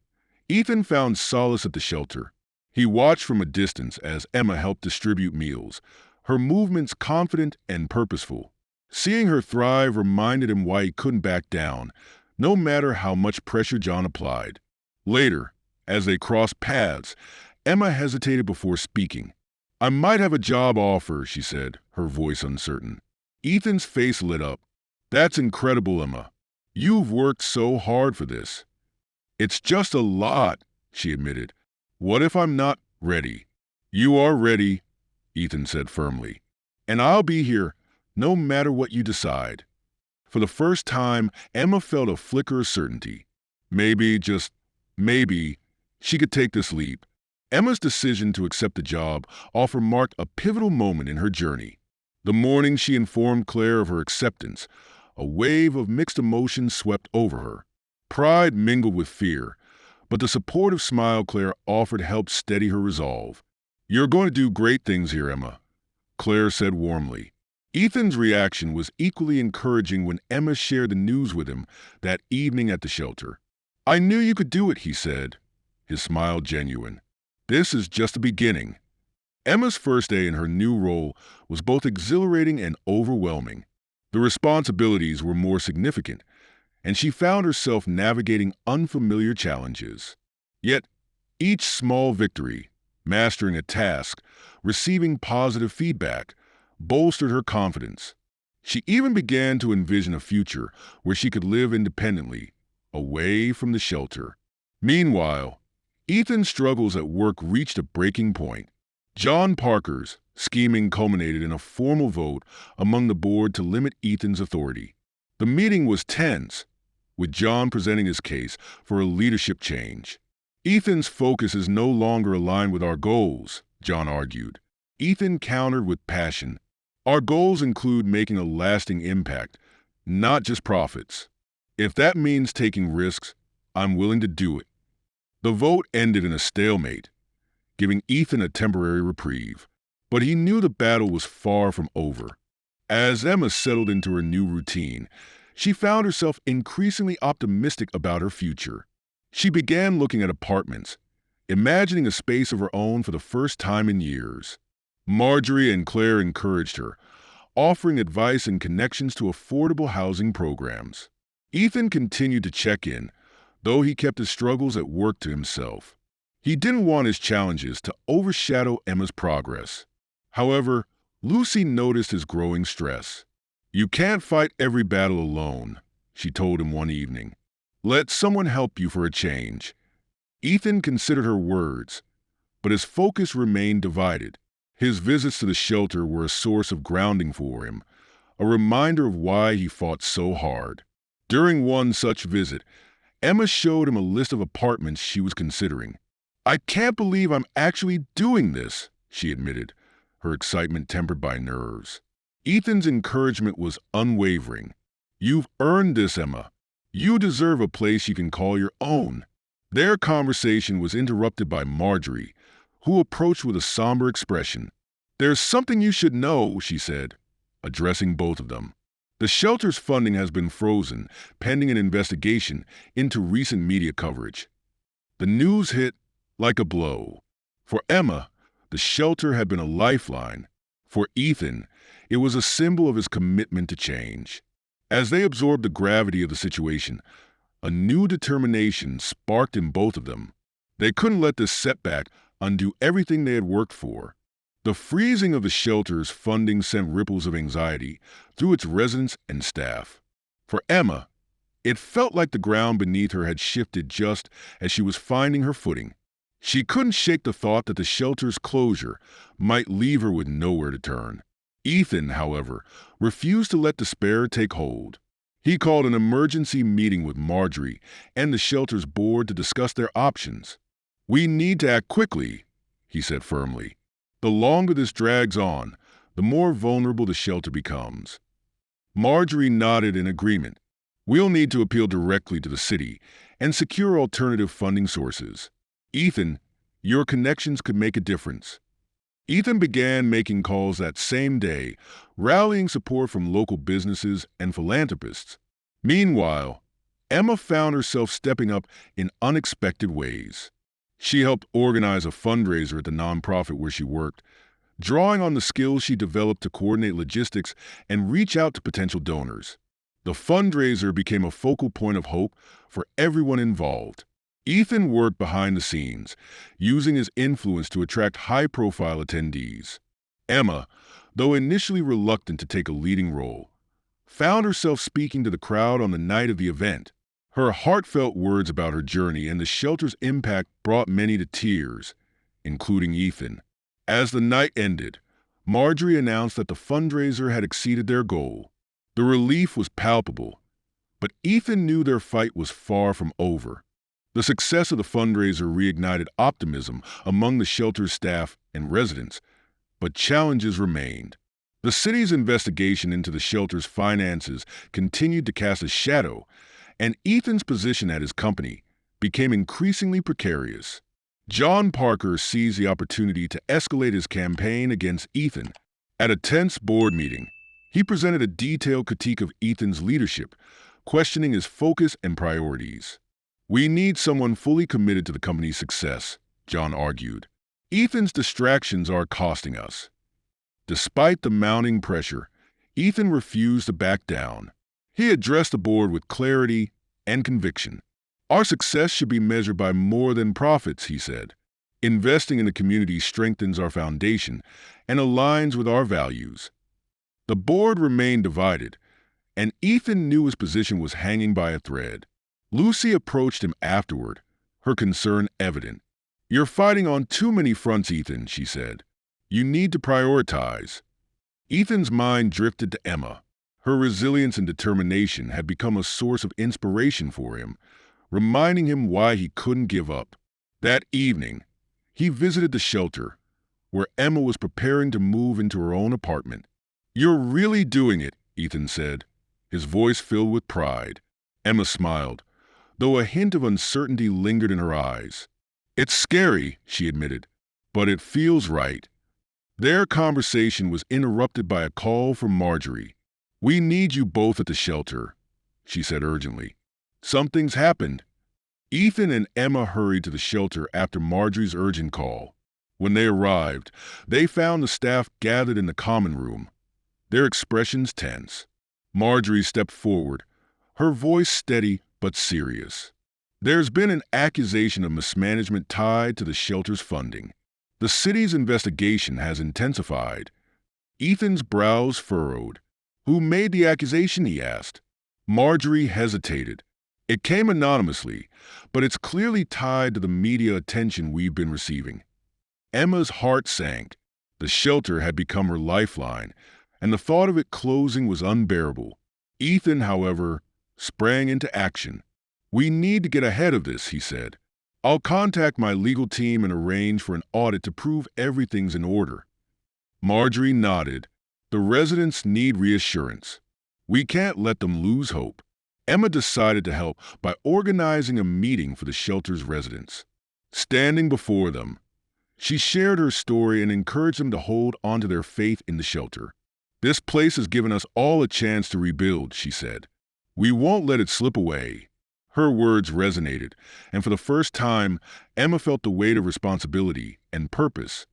Ethan found solace at the shelter. He watched from a distance as Emma helped distribute meals, her movements confident and purposeful. Seeing her thrive reminded him why he couldn't back down, no matter how much pressure John applied. Later, as they crossed paths, Emma hesitated before speaking. I might have a job offer, she said, her voice uncertain. Ethan's face lit up. That's incredible, Emma. You've worked so hard for this. It's just a lot, she admitted. What if I'm not ready? You are ready, Ethan said firmly. And I'll be here, no matter what you decide. For the first time, Emma felt a flicker of certainty. Maybe, just maybe, she could take this leap. Emma's decision to accept the job offer marked a pivotal moment in her journey. The morning she informed Claire of her acceptance, a wave of mixed emotions swept over her. Pride mingled with fear, but the supportive smile Claire offered helped steady her resolve. You're going to do great things here, Emma, Claire said warmly. Ethan's reaction was equally encouraging when Emma shared the news with him that evening at the shelter. I knew you could do it, he said, his smile genuine. This is just the beginning. Emma's first day in her new role was both exhilarating and overwhelming. The responsibilities were more significant, and she found herself navigating unfamiliar challenges. Yet, each small victory, mastering a task, receiving positive feedback, bolstered her confidence. She even began to envision a future where she could live independently, away from the shelter. Meanwhile, Ethan's struggles at work reached a breaking point. John Parker's scheming culminated in a formal vote among the board to limit Ethan's authority. The meeting was tense, with John presenting his case for a leadership change. Ethan's focus is no longer aligned with our goals, John argued. Ethan countered with passion. Our goals include making a lasting impact, not just profits. If that means taking risks, I'm willing to do it. The vote ended in a stalemate, giving Ethan a temporary reprieve. But he knew the battle was far from over. As Emma settled into her new routine, she found herself increasingly optimistic about her future. She began looking at apartments, imagining a space of her own for the first time in years. Marjorie and Claire encouraged her, offering advice and connections to affordable housing programs. Ethan continued to check in, though he kept his struggles at work to himself. He didn't want his challenges to overshadow Emma's progress. However, Lucy noticed his growing stress. You can't fight every battle alone, she told him one evening. Let someone help you for a change. Ethan considered her words, but his focus remained divided. His visits to the shelter were a source of grounding for him, a reminder of why he fought so hard. During one such visit, Emma showed him a list of apartments she was considering. I can't believe I'm actually doing this, she admitted, her excitement tempered by nerves. Ethan's encouragement was unwavering. You've earned this, Emma. You deserve a place you can call your own. Their conversation was interrupted by Marjorie, who approached with a somber expression. There's something you should know, she said, addressing both of them. The shelter's funding has been frozen, pending an investigation into recent media coverage. The news hit like a blow. For Emma, the shelter had been a lifeline. For Ethan, it was a symbol of his commitment to change. As they absorbed the gravity of the situation, a new determination sparked in both of them. They couldn't let this setback undo everything they had worked for. The freezing of the shelter's funding sent ripples of anxiety through its residents and staff. For Emma, it felt like the ground beneath her had shifted just as she was finding her footing. She couldn't shake the thought that the shelter's closure might leave her with nowhere to turn. Ethan, however, refused to let despair take hold. He called an emergency meeting with Marjorie and the shelter's board to discuss their options. We need to act quickly, he said firmly. The longer this drags on, the more vulnerable the shelter becomes. Marjorie nodded in agreement. We'll need to appeal directly to the city and secure alternative funding sources. Ethan, your connections could make a difference. Ethan began making calls that same day, rallying support from local businesses and philanthropists. Meanwhile, Emma found herself stepping up in unexpected ways. She helped organize a fundraiser at the nonprofit where she worked, drawing on the skills she developed to coordinate logistics and reach out to potential donors. The fundraiser became a focal point of hope for everyone involved. Ethan worked behind the scenes, using his influence to attract high-profile attendees. Emma, though initially reluctant to take a leading role, found herself speaking to the crowd on the night of the event. Her heartfelt words about her journey and the shelter's impact brought many to tears, including Ethan. As the night ended, Marjorie announced that the fundraiser had exceeded their goal. The relief was palpable, but Ethan knew their fight was far from over. The success of the fundraiser reignited optimism among the shelter's staff and residents, but challenges remained. The city's investigation into the shelter's finances continued to cast a shadow, and Ethan's position at his company became increasingly precarious. John Parker seized the opportunity to escalate his campaign against Ethan. At a tense board meeting, he presented a detailed critique of Ethan's leadership, questioning his focus and priorities. "We need someone fully committed to the company's success," John argued. "Ethan's distractions are costing us." Despite the mounting pressure, Ethan refused to back down. He addressed the board with clarity and conviction. "Our success should be measured by more than profits," he said. "Investing in the community strengthens our foundation and aligns with our values." The board remained divided, and Ethan knew his position was hanging by a thread. Lucy approached him afterward, her concern evident. "You're fighting on too many fronts, Ethan," she said. "You need to prioritize." Ethan's mind drifted to Emma. Her resilience and determination had become a source of inspiration for him, reminding him why he couldn't give up. That evening, he visited the shelter, where Emma was preparing to move into her own apartment. "You're really doing it," Ethan said, his voice filled with pride. Emma smiled, though a hint of uncertainty lingered in her eyes. "It's scary," she admitted, "but it feels right." Their conversation was interrupted by a call from Marjorie. "We need you both at the shelter," she said urgently. "Something's happened." Ethan and Emma hurried to the shelter after Marjorie's urgent call. When they arrived, they found the staff gathered in the common room, their expressions tense. Marjorie stepped forward, her voice steady but serious. "There's been an accusation of mismanagement tied to the shelter's funding. The city's investigation has intensified." Ethan's brows furrowed. "Who made the accusation?" he asked. Marjorie hesitated. "It came anonymously, but it's clearly tied to the media attention we've been receiving." Emma's heart sank. The shelter had become her lifeline, and the thought of it closing was unbearable. Ethan, however, sprang into action. "We need to get ahead of this," he said. "I'll contact my legal team and arrange for an audit to prove everything's in order." Marjorie nodded. "The residents need reassurance. We can't let them lose hope." Emma decided to help by organizing a meeting for the shelter's residents. Standing before them, she shared her story and encouraged them to hold on to their faith in the shelter. "This place has given us all a chance to rebuild," she said. "We won't let it slip away." Her words resonated, and for the first time, Emma felt the weight of responsibility and purpose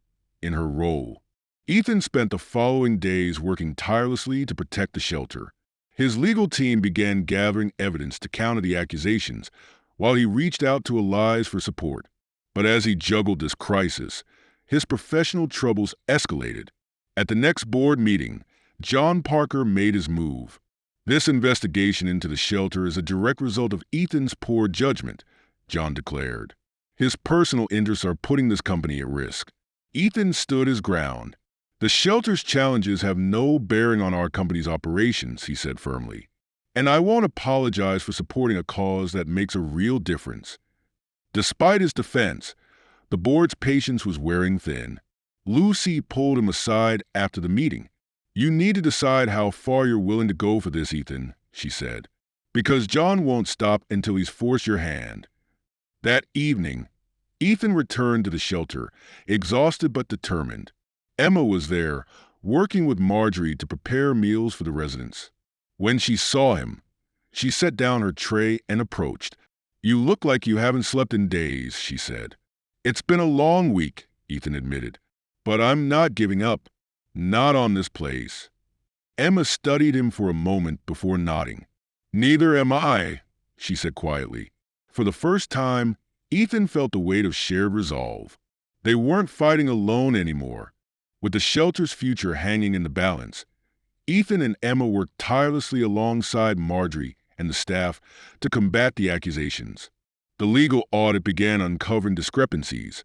in her role. Ethan spent the following days working tirelessly to protect the shelter. His legal team began gathering evidence to counter the accusations, while he reached out to allies for support. But as he juggled this crisis, his professional troubles escalated. At the next board meeting, John Parker made his move. "This investigation into the shelter is a direct result of Ethan's poor judgment," John declared. "His personal interests are putting this company at risk." Ethan stood his ground. "The shelter's challenges have no bearing on our company's operations," he said firmly. "And I won't apologize for supporting a cause that makes a real difference." Despite his defense, the board's patience was wearing thin. Lucy pulled him aside after the meeting. "You need to decide how far you're willing to go for this, Ethan," she said, "because John won't stop until he's forced your hand." That evening, Ethan returned to the shelter, exhausted but determined. Emma was there, working with Marjorie to prepare meals for the residents. When she saw him, she set down her tray and approached. "You look like you haven't slept in days," she said. "It's been a long week," Ethan admitted, "but I'm not giving up. Not on this place." Emma studied him for a moment before nodding. "Neither am I," she said quietly. For the first time, Ethan felt the weight of shared resolve. They weren't fighting alone anymore. With the shelter's future hanging in the balance, Ethan and Emma worked tirelessly alongside Marjorie and the staff to combat the accusations. The legal audit began uncovering discrepancies,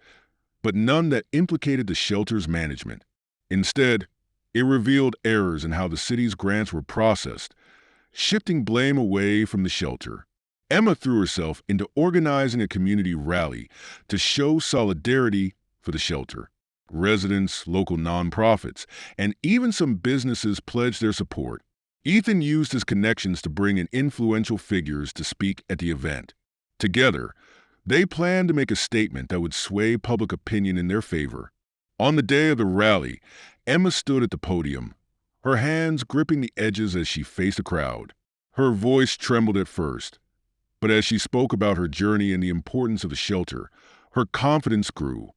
but none that implicated the shelter's management. Instead, it revealed errors in how the city's grants were processed, shifting blame away from the shelter. Emma threw herself into organizing a community rally to show solidarity for the shelter. Residents, local nonprofits, and even some businesses pledged their support. Ethan used his connections to bring in influential figures to speak at the event. Together, they planned to make a statement that would sway public opinion in their favor. On the day of the rally, Emma stood at the podium, her hands gripping the edges as she faced the crowd. Her voice trembled at first, but as she spoke about her journey and the importance of the shelter, her confidence grew.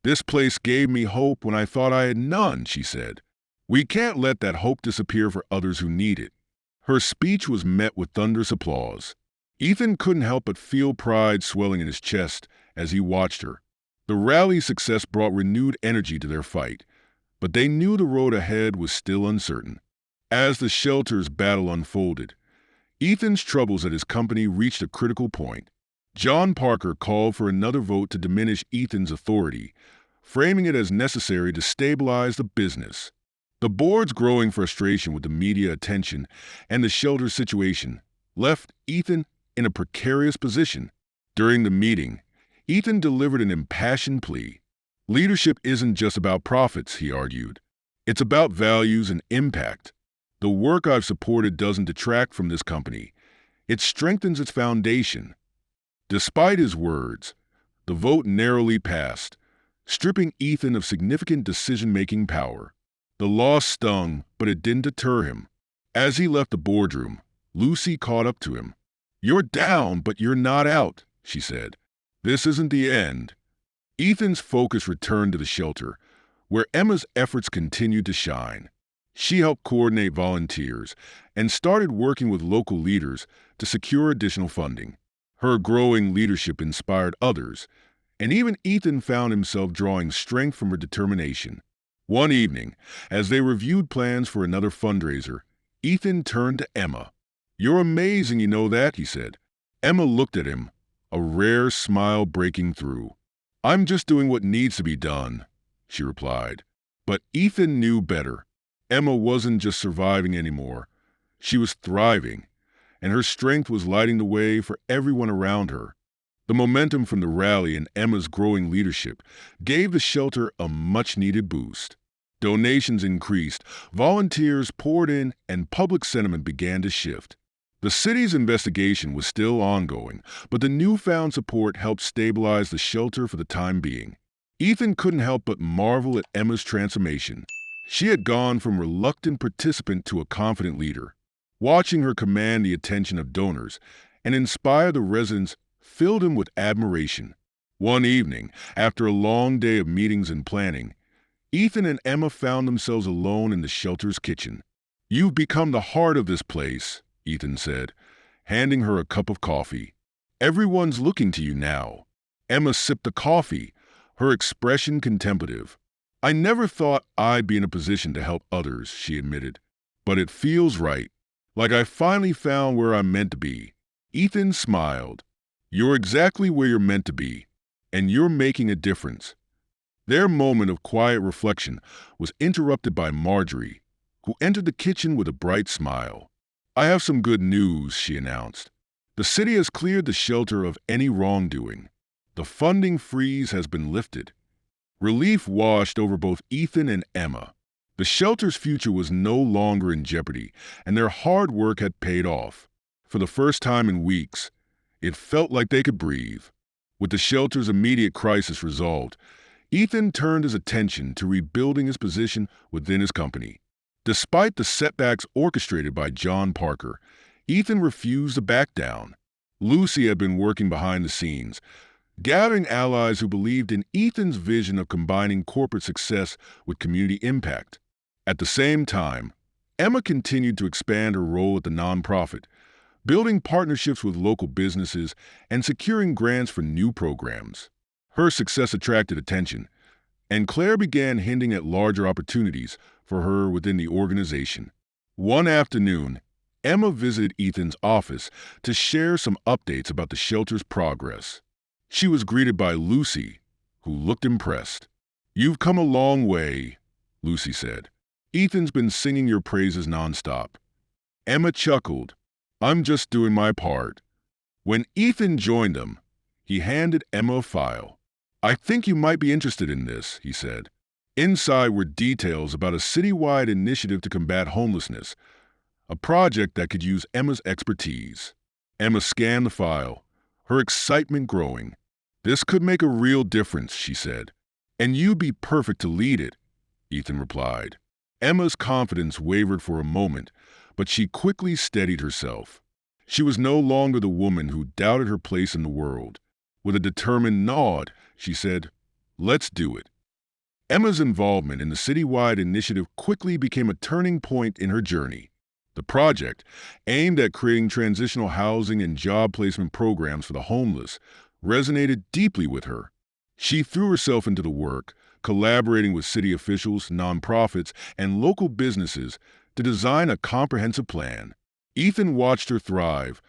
"This place gave me hope when I thought I had none," she said. "We can't let that hope disappear for others who need it." Her speech was met with thunderous applause. Ethan couldn't help but feel pride swelling in his chest as he watched her. The rally's success brought renewed energy to their fight, but they knew the road ahead was still uncertain. As the shelter's battle unfolded, Ethan's troubles at his company reached a critical point. John Parker called for another vote to diminish Ethan's authority, framing it as necessary to stabilize the business. The board's growing frustration with the media attention and the shelter situation left Ethan in a precarious position. During the meeting, Ethan delivered an impassioned plea. "Leadership isn't just about profits," he argued. "It's about values and impact. The work I've supported doesn't detract from this company. It strengthens its foundation." Despite his words, the vote narrowly passed, stripping Ethan of significant decision-making power. The loss stung, but it didn't deter him. As he left the boardroom, Lucy caught up to him. "You're down, but you're not out," she said. "This isn't the end." Ethan's focus returned to the shelter, where Emma's efforts continued to shine. She helped coordinate volunteers and started working with local leaders to secure additional funding. Her growing leadership inspired others, and even Ethan found himself drawing strength from her determination. One evening, as they reviewed plans for another fundraiser, Ethan turned to Emma. "You're amazing, you know that," he said. Emma looked at him, a rare smile breaking through. "I'm just doing what needs to be done," she replied. But Ethan knew better. Emma wasn't just surviving anymore. She was thriving, and her strength was lighting the way for everyone around her. The momentum from the rally and Emma's growing leadership gave the shelter a much-needed boost. Donations increased, volunteers poured in, and public sentiment began to shift. The city's investigation was still ongoing, but the newfound support helped stabilize the shelter for the time being. Ethan couldn't help but marvel at Emma's transformation. She had gone from reluctant participant to a confident leader. Watching her command the attention of donors and inspire the residents filled him with admiration. One evening, after a long day of meetings and planning, Ethan and Emma found themselves alone in the shelter's kitchen. "You've become the heart of this place," Ethan said, handing her a cup of coffee. "Everyone's looking to you now." Emma sipped the coffee, her expression contemplative. "I never thought I'd be in a position to help others," she admitted. "But it feels right. Like I finally found where I'm meant to be." Ethan smiled. "You're exactly where you're meant to be, and you're making a difference." Their moment of quiet reflection was interrupted by Marjorie, who entered the kitchen with a bright smile. "I have some good news," she announced. "The city has cleared the shelter of any wrongdoing. The funding freeze has been lifted." Relief washed over both Ethan and Emma. The shelter's future was no longer in jeopardy, and their hard work had paid off. For the first time in weeks, it felt like they could breathe. With the shelter's immediate crisis resolved, Ethan turned his attention to rebuilding his position within his company. Despite the setbacks orchestrated by John Parker, Ethan refused to back down. Lucy had been working behind the scenes, gathering allies who believed in Ethan's vision of combining corporate success with community impact. At the same time, Emma continued to expand her role at the nonprofit, building partnerships with local businesses, and securing grants for new programs. Her success attracted attention, and Claire began hinting at larger opportunities for her within the organization. One afternoon, Emma visited Ethan's office to share some updates about the shelter's progress. She was greeted by Lucy, who looked impressed. "You've come a long way," Lucy said. "Ethan's been singing your praises nonstop." Emma chuckled. "I'm just doing my part." When Ethan joined them, he handed Emma a file. "I think you might be interested in this," he said. Inside were details about a citywide initiative to combat homelessness, a project that could use Emma's expertise. Emma scanned the file, her excitement growing. "This could make a real difference," she said. "And you'd be perfect to lead it," Ethan replied. Emma's confidence wavered for a moment, but she quickly steadied herself. She was no longer the woman who doubted her place in the world. With a determined nod, she said, "Let's do it." Emma's involvement in the citywide initiative quickly became a turning point in her journey. The project, aimed at creating transitional housing and job placement programs for the homeless, resonated deeply with her. She threw herself into the work, collaborating with city officials, nonprofits, and local businesses to design a comprehensive plan. Ethan watched her thrive,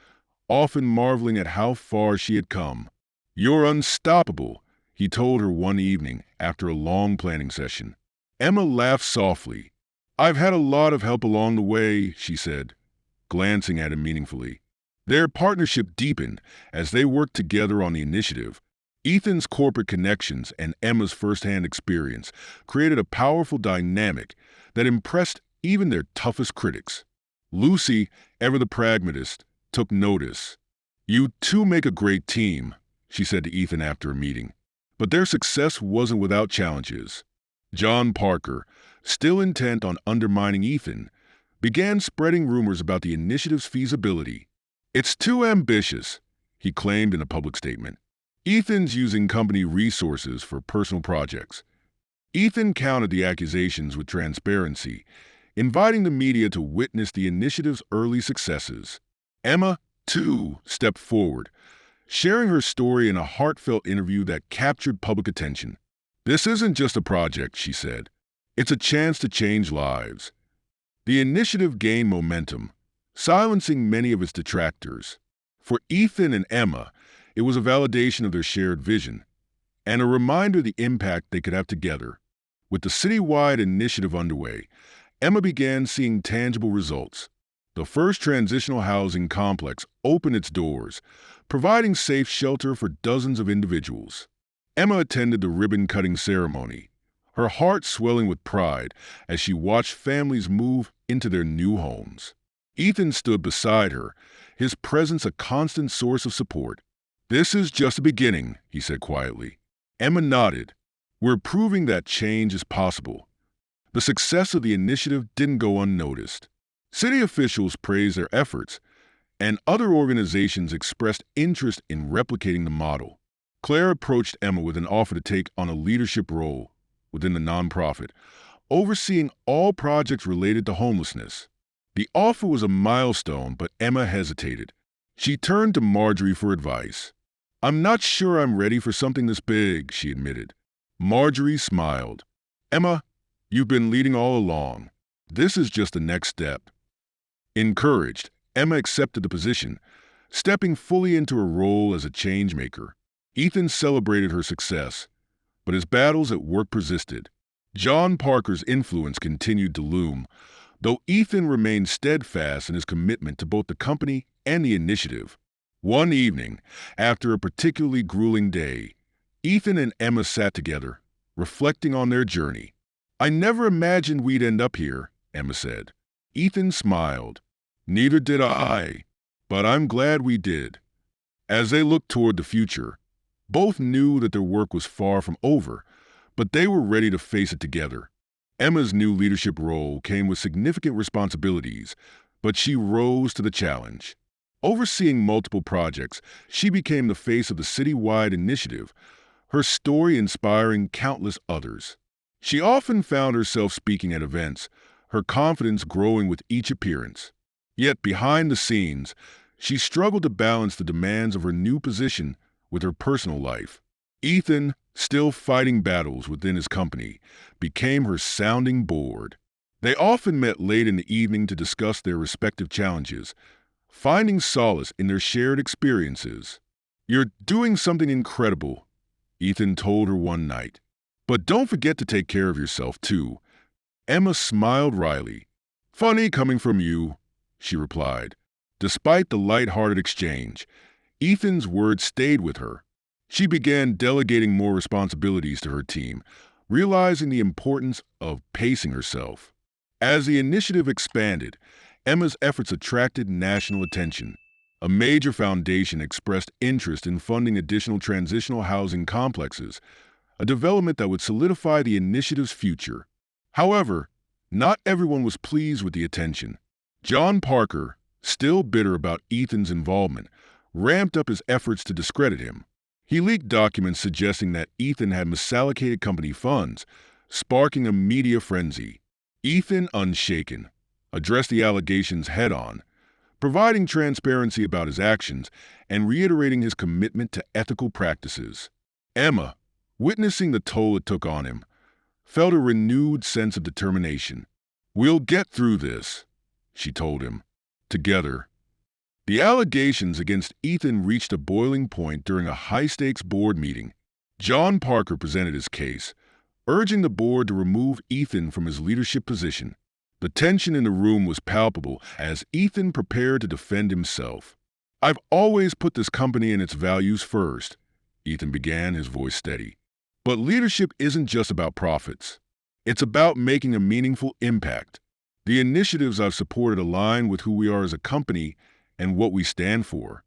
often marveling at how far she had come. "You're unstoppable," he told her one evening after a long planning session. Emma laughed softly. "I've had a lot of help along the way," she said, glancing at him meaningfully. Their partnership deepened as they worked together on the initiative. Ethan's corporate connections and Emma's firsthand experience created a powerful dynamic that impressed even their toughest critics. Lucy, ever the pragmatist, took notice. "You two make a great team," she said to Ethan after a meeting. But their success wasn't without challenges. John Parker, still intent on undermining Ethan, began spreading rumors about the initiative's feasibility. "It's too ambitious," he claimed in a public statement. "Ethan's using company resources for personal projects." Ethan countered the accusations with transparency, inviting the media to witness the initiative's early successes. Emma, too, stepped forward, sharing her story in a heartfelt interview that captured public attention. "This isn't just a project," she said. "It's a chance to change lives." The initiative gained momentum, silencing many of its detractors. For Ethan and Emma, it was a validation of their shared vision and a reminder of the impact they could have together. With the citywide initiative underway, Emma began seeing tangible results. The first transitional housing complex opened its doors, providing safe shelter for dozens of individuals. Emma attended the ribbon-cutting ceremony, her heart swelling with pride as she watched families move into their new homes. Ethan stood beside her, his presence a constant source of support. "This is just the beginning," he said quietly. Emma nodded. "We're proving that change is possible." The success of the initiative didn't go unnoticed. City officials praised their efforts, and other organizations expressed interest in replicating the model. Claire approached Emma with an offer to take on a leadership role within the nonprofit, overseeing all projects related to homelessness. The offer was a milestone, but Emma hesitated. She turned to Marjorie for advice. "I'm not sure I'm ready for something this big," she admitted. Marjorie smiled. "Emma, you've been leading all along. This is just the next step." Encouraged, Emma accepted the position, stepping fully into her role as a change-maker. Ethan celebrated her success, but his battles at work persisted. John Parker's influence continued to loom, though Ethan remained steadfast in his commitment to both the company and the initiative. One evening, after a particularly grueling day, Ethan and Emma sat together, reflecting on their journey. "I never imagined we'd end up here," Emma said. Ethan smiled. "Neither did I, but I'm glad we did." As they looked toward the future, both knew that their work was far from over, but they were ready to face it together. Emma's new leadership role came with significant responsibilities, but she rose to the challenge. Overseeing multiple projects, she became the face of the citywide initiative, her story inspiring countless others. She often found herself speaking at events, her confidence growing with each appearance. Yet behind the scenes, She struggled to balance the demands of her new position with her personal life. Ethan, still fighting battles within his company, became her sounding board. They often met late in the evening to discuss their respective challenges, finding solace in their shared experiences. "You're doing something incredible," Ethan told her one night. "But don't forget to take care of yourself, too." Emma smiled wryly. "Funny coming from you," she replied. Despite the light-hearted exchange, Ethan's words stayed with her. She began delegating more responsibilities to her team, realizing the importance of pacing herself. As the initiative expanded, Emma's efforts attracted national attention. A major foundation expressed interest in funding additional transitional housing complexes, a development that would solidify the initiative's future. However, not everyone was pleased with the attention. John Parker, still bitter about Ethan's involvement, ramped up his efforts to discredit him. He leaked documents suggesting that Ethan had misallocated company funds, sparking a media frenzy. Ethan, unshaken, addressed the allegations head-on, providing transparency about his actions and reiterating his commitment to ethical practices. Emma, witnessing the toll it took on him, felt a renewed sense of determination. "We'll get through this," she told him. Together. The allegations against Ethan reached a boiling point during a high-stakes board meeting. John Parker presented his case, urging the board to remove Ethan from his leadership position. The tension in the room was palpable as Ethan prepared to defend himself. "I've always put this company and its values first," Ethan began, his voice steady. "But leadership isn't just about profits. It's about making a meaningful impact. The initiatives I've supported align with who we are as a company and what we stand for."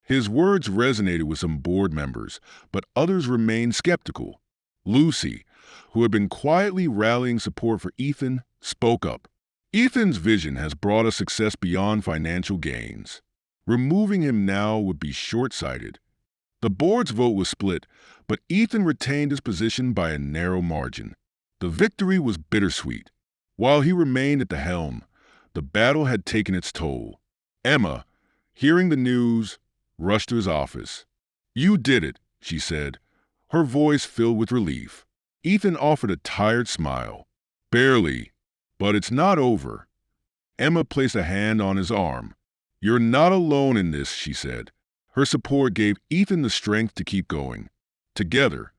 His words resonated with some board members, but others remained skeptical. Lucy, who had been quietly rallying support for Ethan, spoke up. "Ethan's vision has brought us success beyond financial gains. Removing him now would be short-sighted." The board's vote was split, but Ethan retained his position by a narrow margin. The victory was bittersweet. While he remained at the helm, the battle had taken its toll. Emma, hearing the news, rushed to his office. "You did it," she said, her voice filled with relief. Ethan offered a tired smile. "Barely, but it's not over." Emma placed a hand on his arm. "You're not alone in this," she said. Her support gave Ethan the strength to keep going. Together,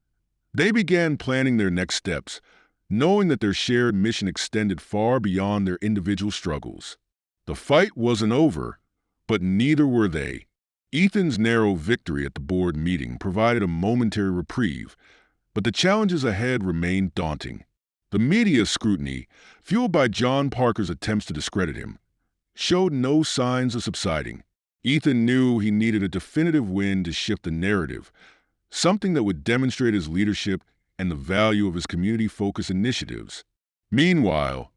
they began planning their next steps, knowing that their shared mission extended far beyond their individual struggles. The fight wasn't over, but neither were they. Ethan's narrow victory at the board meeting provided a momentary reprieve, but the challenges ahead remained daunting. The media scrutiny, fueled by John Parker's attempts to discredit him, showed no signs of subsiding. Ethan knew he needed a definitive win to shift the narrative, something that would demonstrate his leadership and the value of his community-focused initiatives. Meanwhile,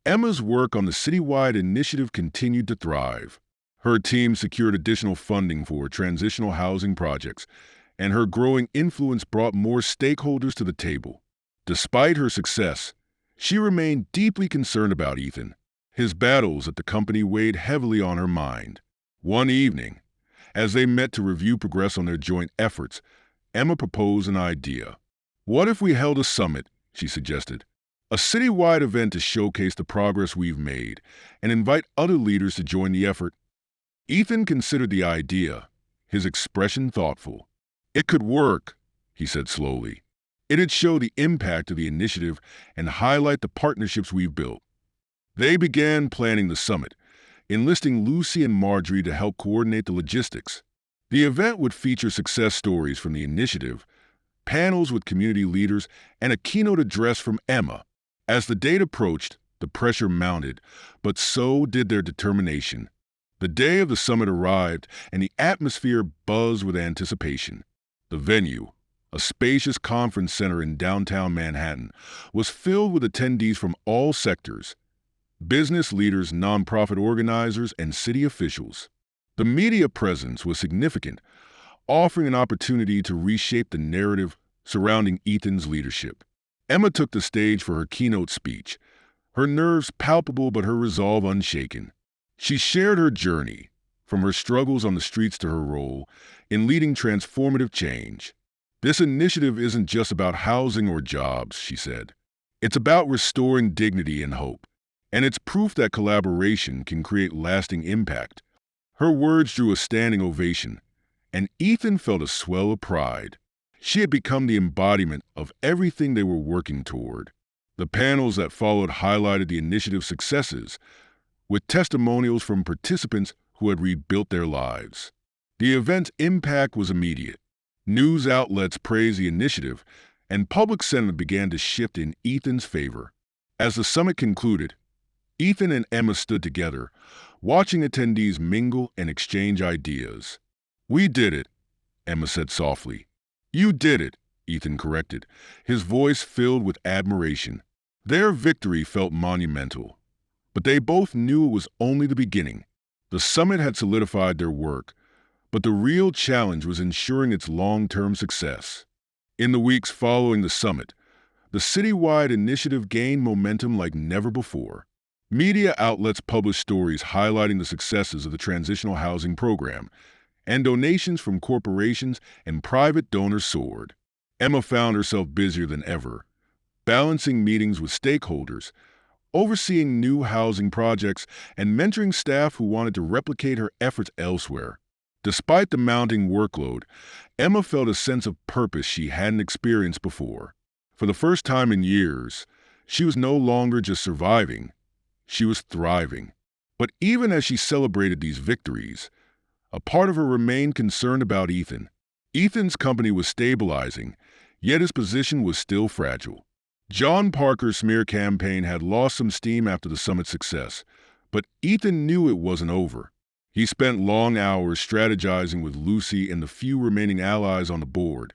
Emma's work on the citywide initiative continued to thrive. Her team secured additional funding for transitional housing projects, and her growing influence brought more stakeholders to the table. Despite her success, she remained deeply concerned about Ethan. His battles at the company weighed heavily on her mind. One evening, as they met to review progress on their joint efforts, Emma proposed an idea. "What if we held a summit?" she suggested. "A citywide event to showcase the progress we've made and invite other leaders to join the effort." Ethan considered the idea, his expression thoughtful. "It could work," he said slowly. "It'd show the impact of the initiative and highlight the partnerships we've built." They began planning the summit, enlisting Lucy and Marjorie to help coordinate the logistics. The event would feature success stories from the initiative, panels with community leaders, and a keynote address from Emma. As the date approached, the pressure mounted, but so did their determination. The day of the summit arrived, and the atmosphere buzzed with anticipation. The venue, a spacious conference center in downtown Manhattan, was filled with attendees from all sectors: business leaders, nonprofit organizers, and city officials. The media presence was significant, offering an opportunity to reshape the narrative surrounding Ethan's leadership. Emma took the stage for her keynote speech, her nerves palpable but her resolve unshaken. She shared her journey, from her struggles on the streets to her role in leading transformative change. This initiative isn't just about housing or jobs, she said. It's about restoring dignity and hope. And it's proof that collaboration can create lasting impact. Her words drew a standing ovation, and Ethan felt a swell of pride. She had become the embodiment of everything they were working toward. The panels that followed highlighted the initiative's successes, with testimonials from participants who had rebuilt their lives. The event's impact was immediate. News outlets praised the initiative, and public sentiment began to shift in Ethan's favor. As the summit concluded, Ethan and Emma stood together, watching attendees mingle and exchange ideas. "We did it," Emma said softly. "You did it," Ethan corrected, his voice filled with admiration. Their victory felt monumental, but they both knew it was only the beginning. The summit had solidified their work, but the real challenge was ensuring its long-term success. In the weeks following the summit, the citywide initiative gained momentum like never before. Media outlets published stories highlighting the successes of the transitional housing program, and donations from corporations and private donors soared. Emma found herself busier than ever, balancing meetings with stakeholders, overseeing new housing projects, and mentoring staff who wanted to replicate her efforts elsewhere. Despite the mounting workload, Emma felt a sense of purpose she hadn't experienced before. For the first time in years, she was no longer just surviving, she was thriving. But even as she celebrated these victories, a part of her remained concerned about Ethan. Ethan's company was stabilizing, yet his position was still fragile. John Parker's smear campaign had lost some steam after the summit's success, but Ethan knew it wasn't over. He spent long hours strategizing with Lucy and the few remaining allies on the board,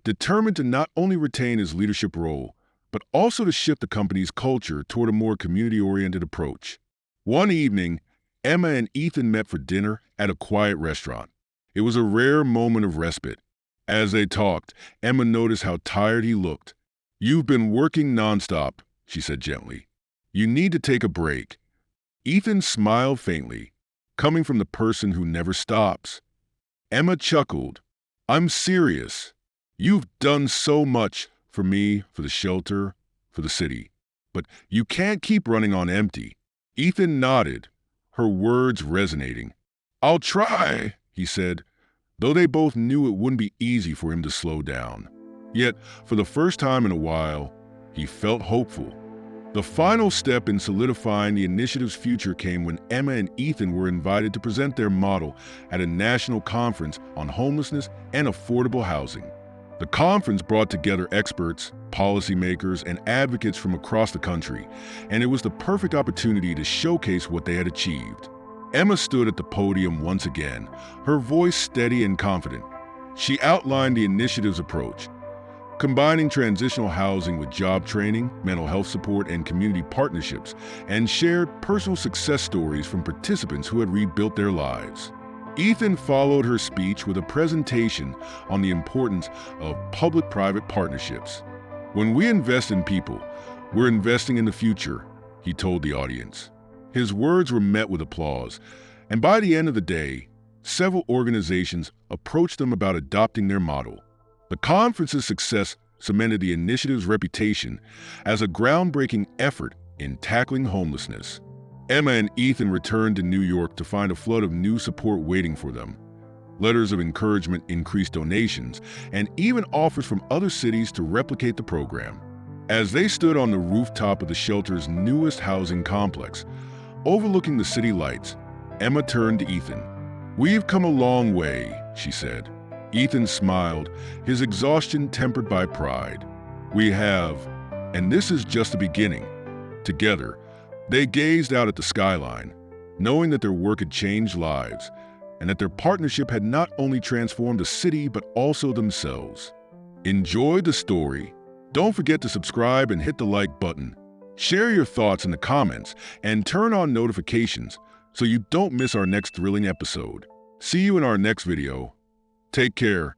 determined to not only retain his leadership role, but also to shift the company's culture toward a more community-oriented approach. One evening, Emma and Ethan met for dinner at a quiet restaurant. It was a rare moment of respite. As they talked, Emma noticed how tired he looked. "You've been working nonstop," she said gently. "You need to take a break." Ethan smiled faintly, coming from the person who never stops. Emma chuckled. "I'm serious. You've done so much for me, for the shelter, for the city. But you can't keep running on empty." Ethan nodded, her words resonating. "I'll try," he said, though they both knew it wouldn't be easy for him to slow down. Yet, for the first time in a while, he felt hopeful. The final step in solidifying the initiative's future came when Emma and Ethan were invited to present their model at a national conference on homelessness and affordable housing. The conference brought together experts, policymakers, and advocates from across the country, and it was the perfect opportunity to showcase what they had achieved. Emma stood at the podium once again, her voice steady and confident. She outlined the initiative's approach, combining transitional housing with job training, mental health support, and community partnerships, and shared personal success stories from participants who had rebuilt their lives. Ethan followed her speech with a presentation on the importance of public-private partnerships. "When we invest in people, we're investing in the future," he told the audience. His words were met with applause, and by the end of the day, several organizations approached them about adopting their model. The conference's success cemented the initiative's reputation as a groundbreaking effort in tackling homelessness. Emma and Ethan returned to New York to find a flood of new support waiting for them. Letters of encouragement, increased donations, and even offers from other cities to replicate the program. As they stood on the rooftop of the shelter's newest housing complex, overlooking the city lights, Emma turned to Ethan. "We've come a long way," she said. Ethan smiled, his exhaustion tempered by pride. "We have, and this is just the beginning." Together, they gazed out at the skyline, knowing that their work had changed lives, and that their partnership had not only transformed the city but also themselves. Enjoy the story. Don't forget to subscribe and hit the like button. Share your thoughts in the comments and turn on notifications so you don't miss our next thrilling episode. See you in our next video. Take care.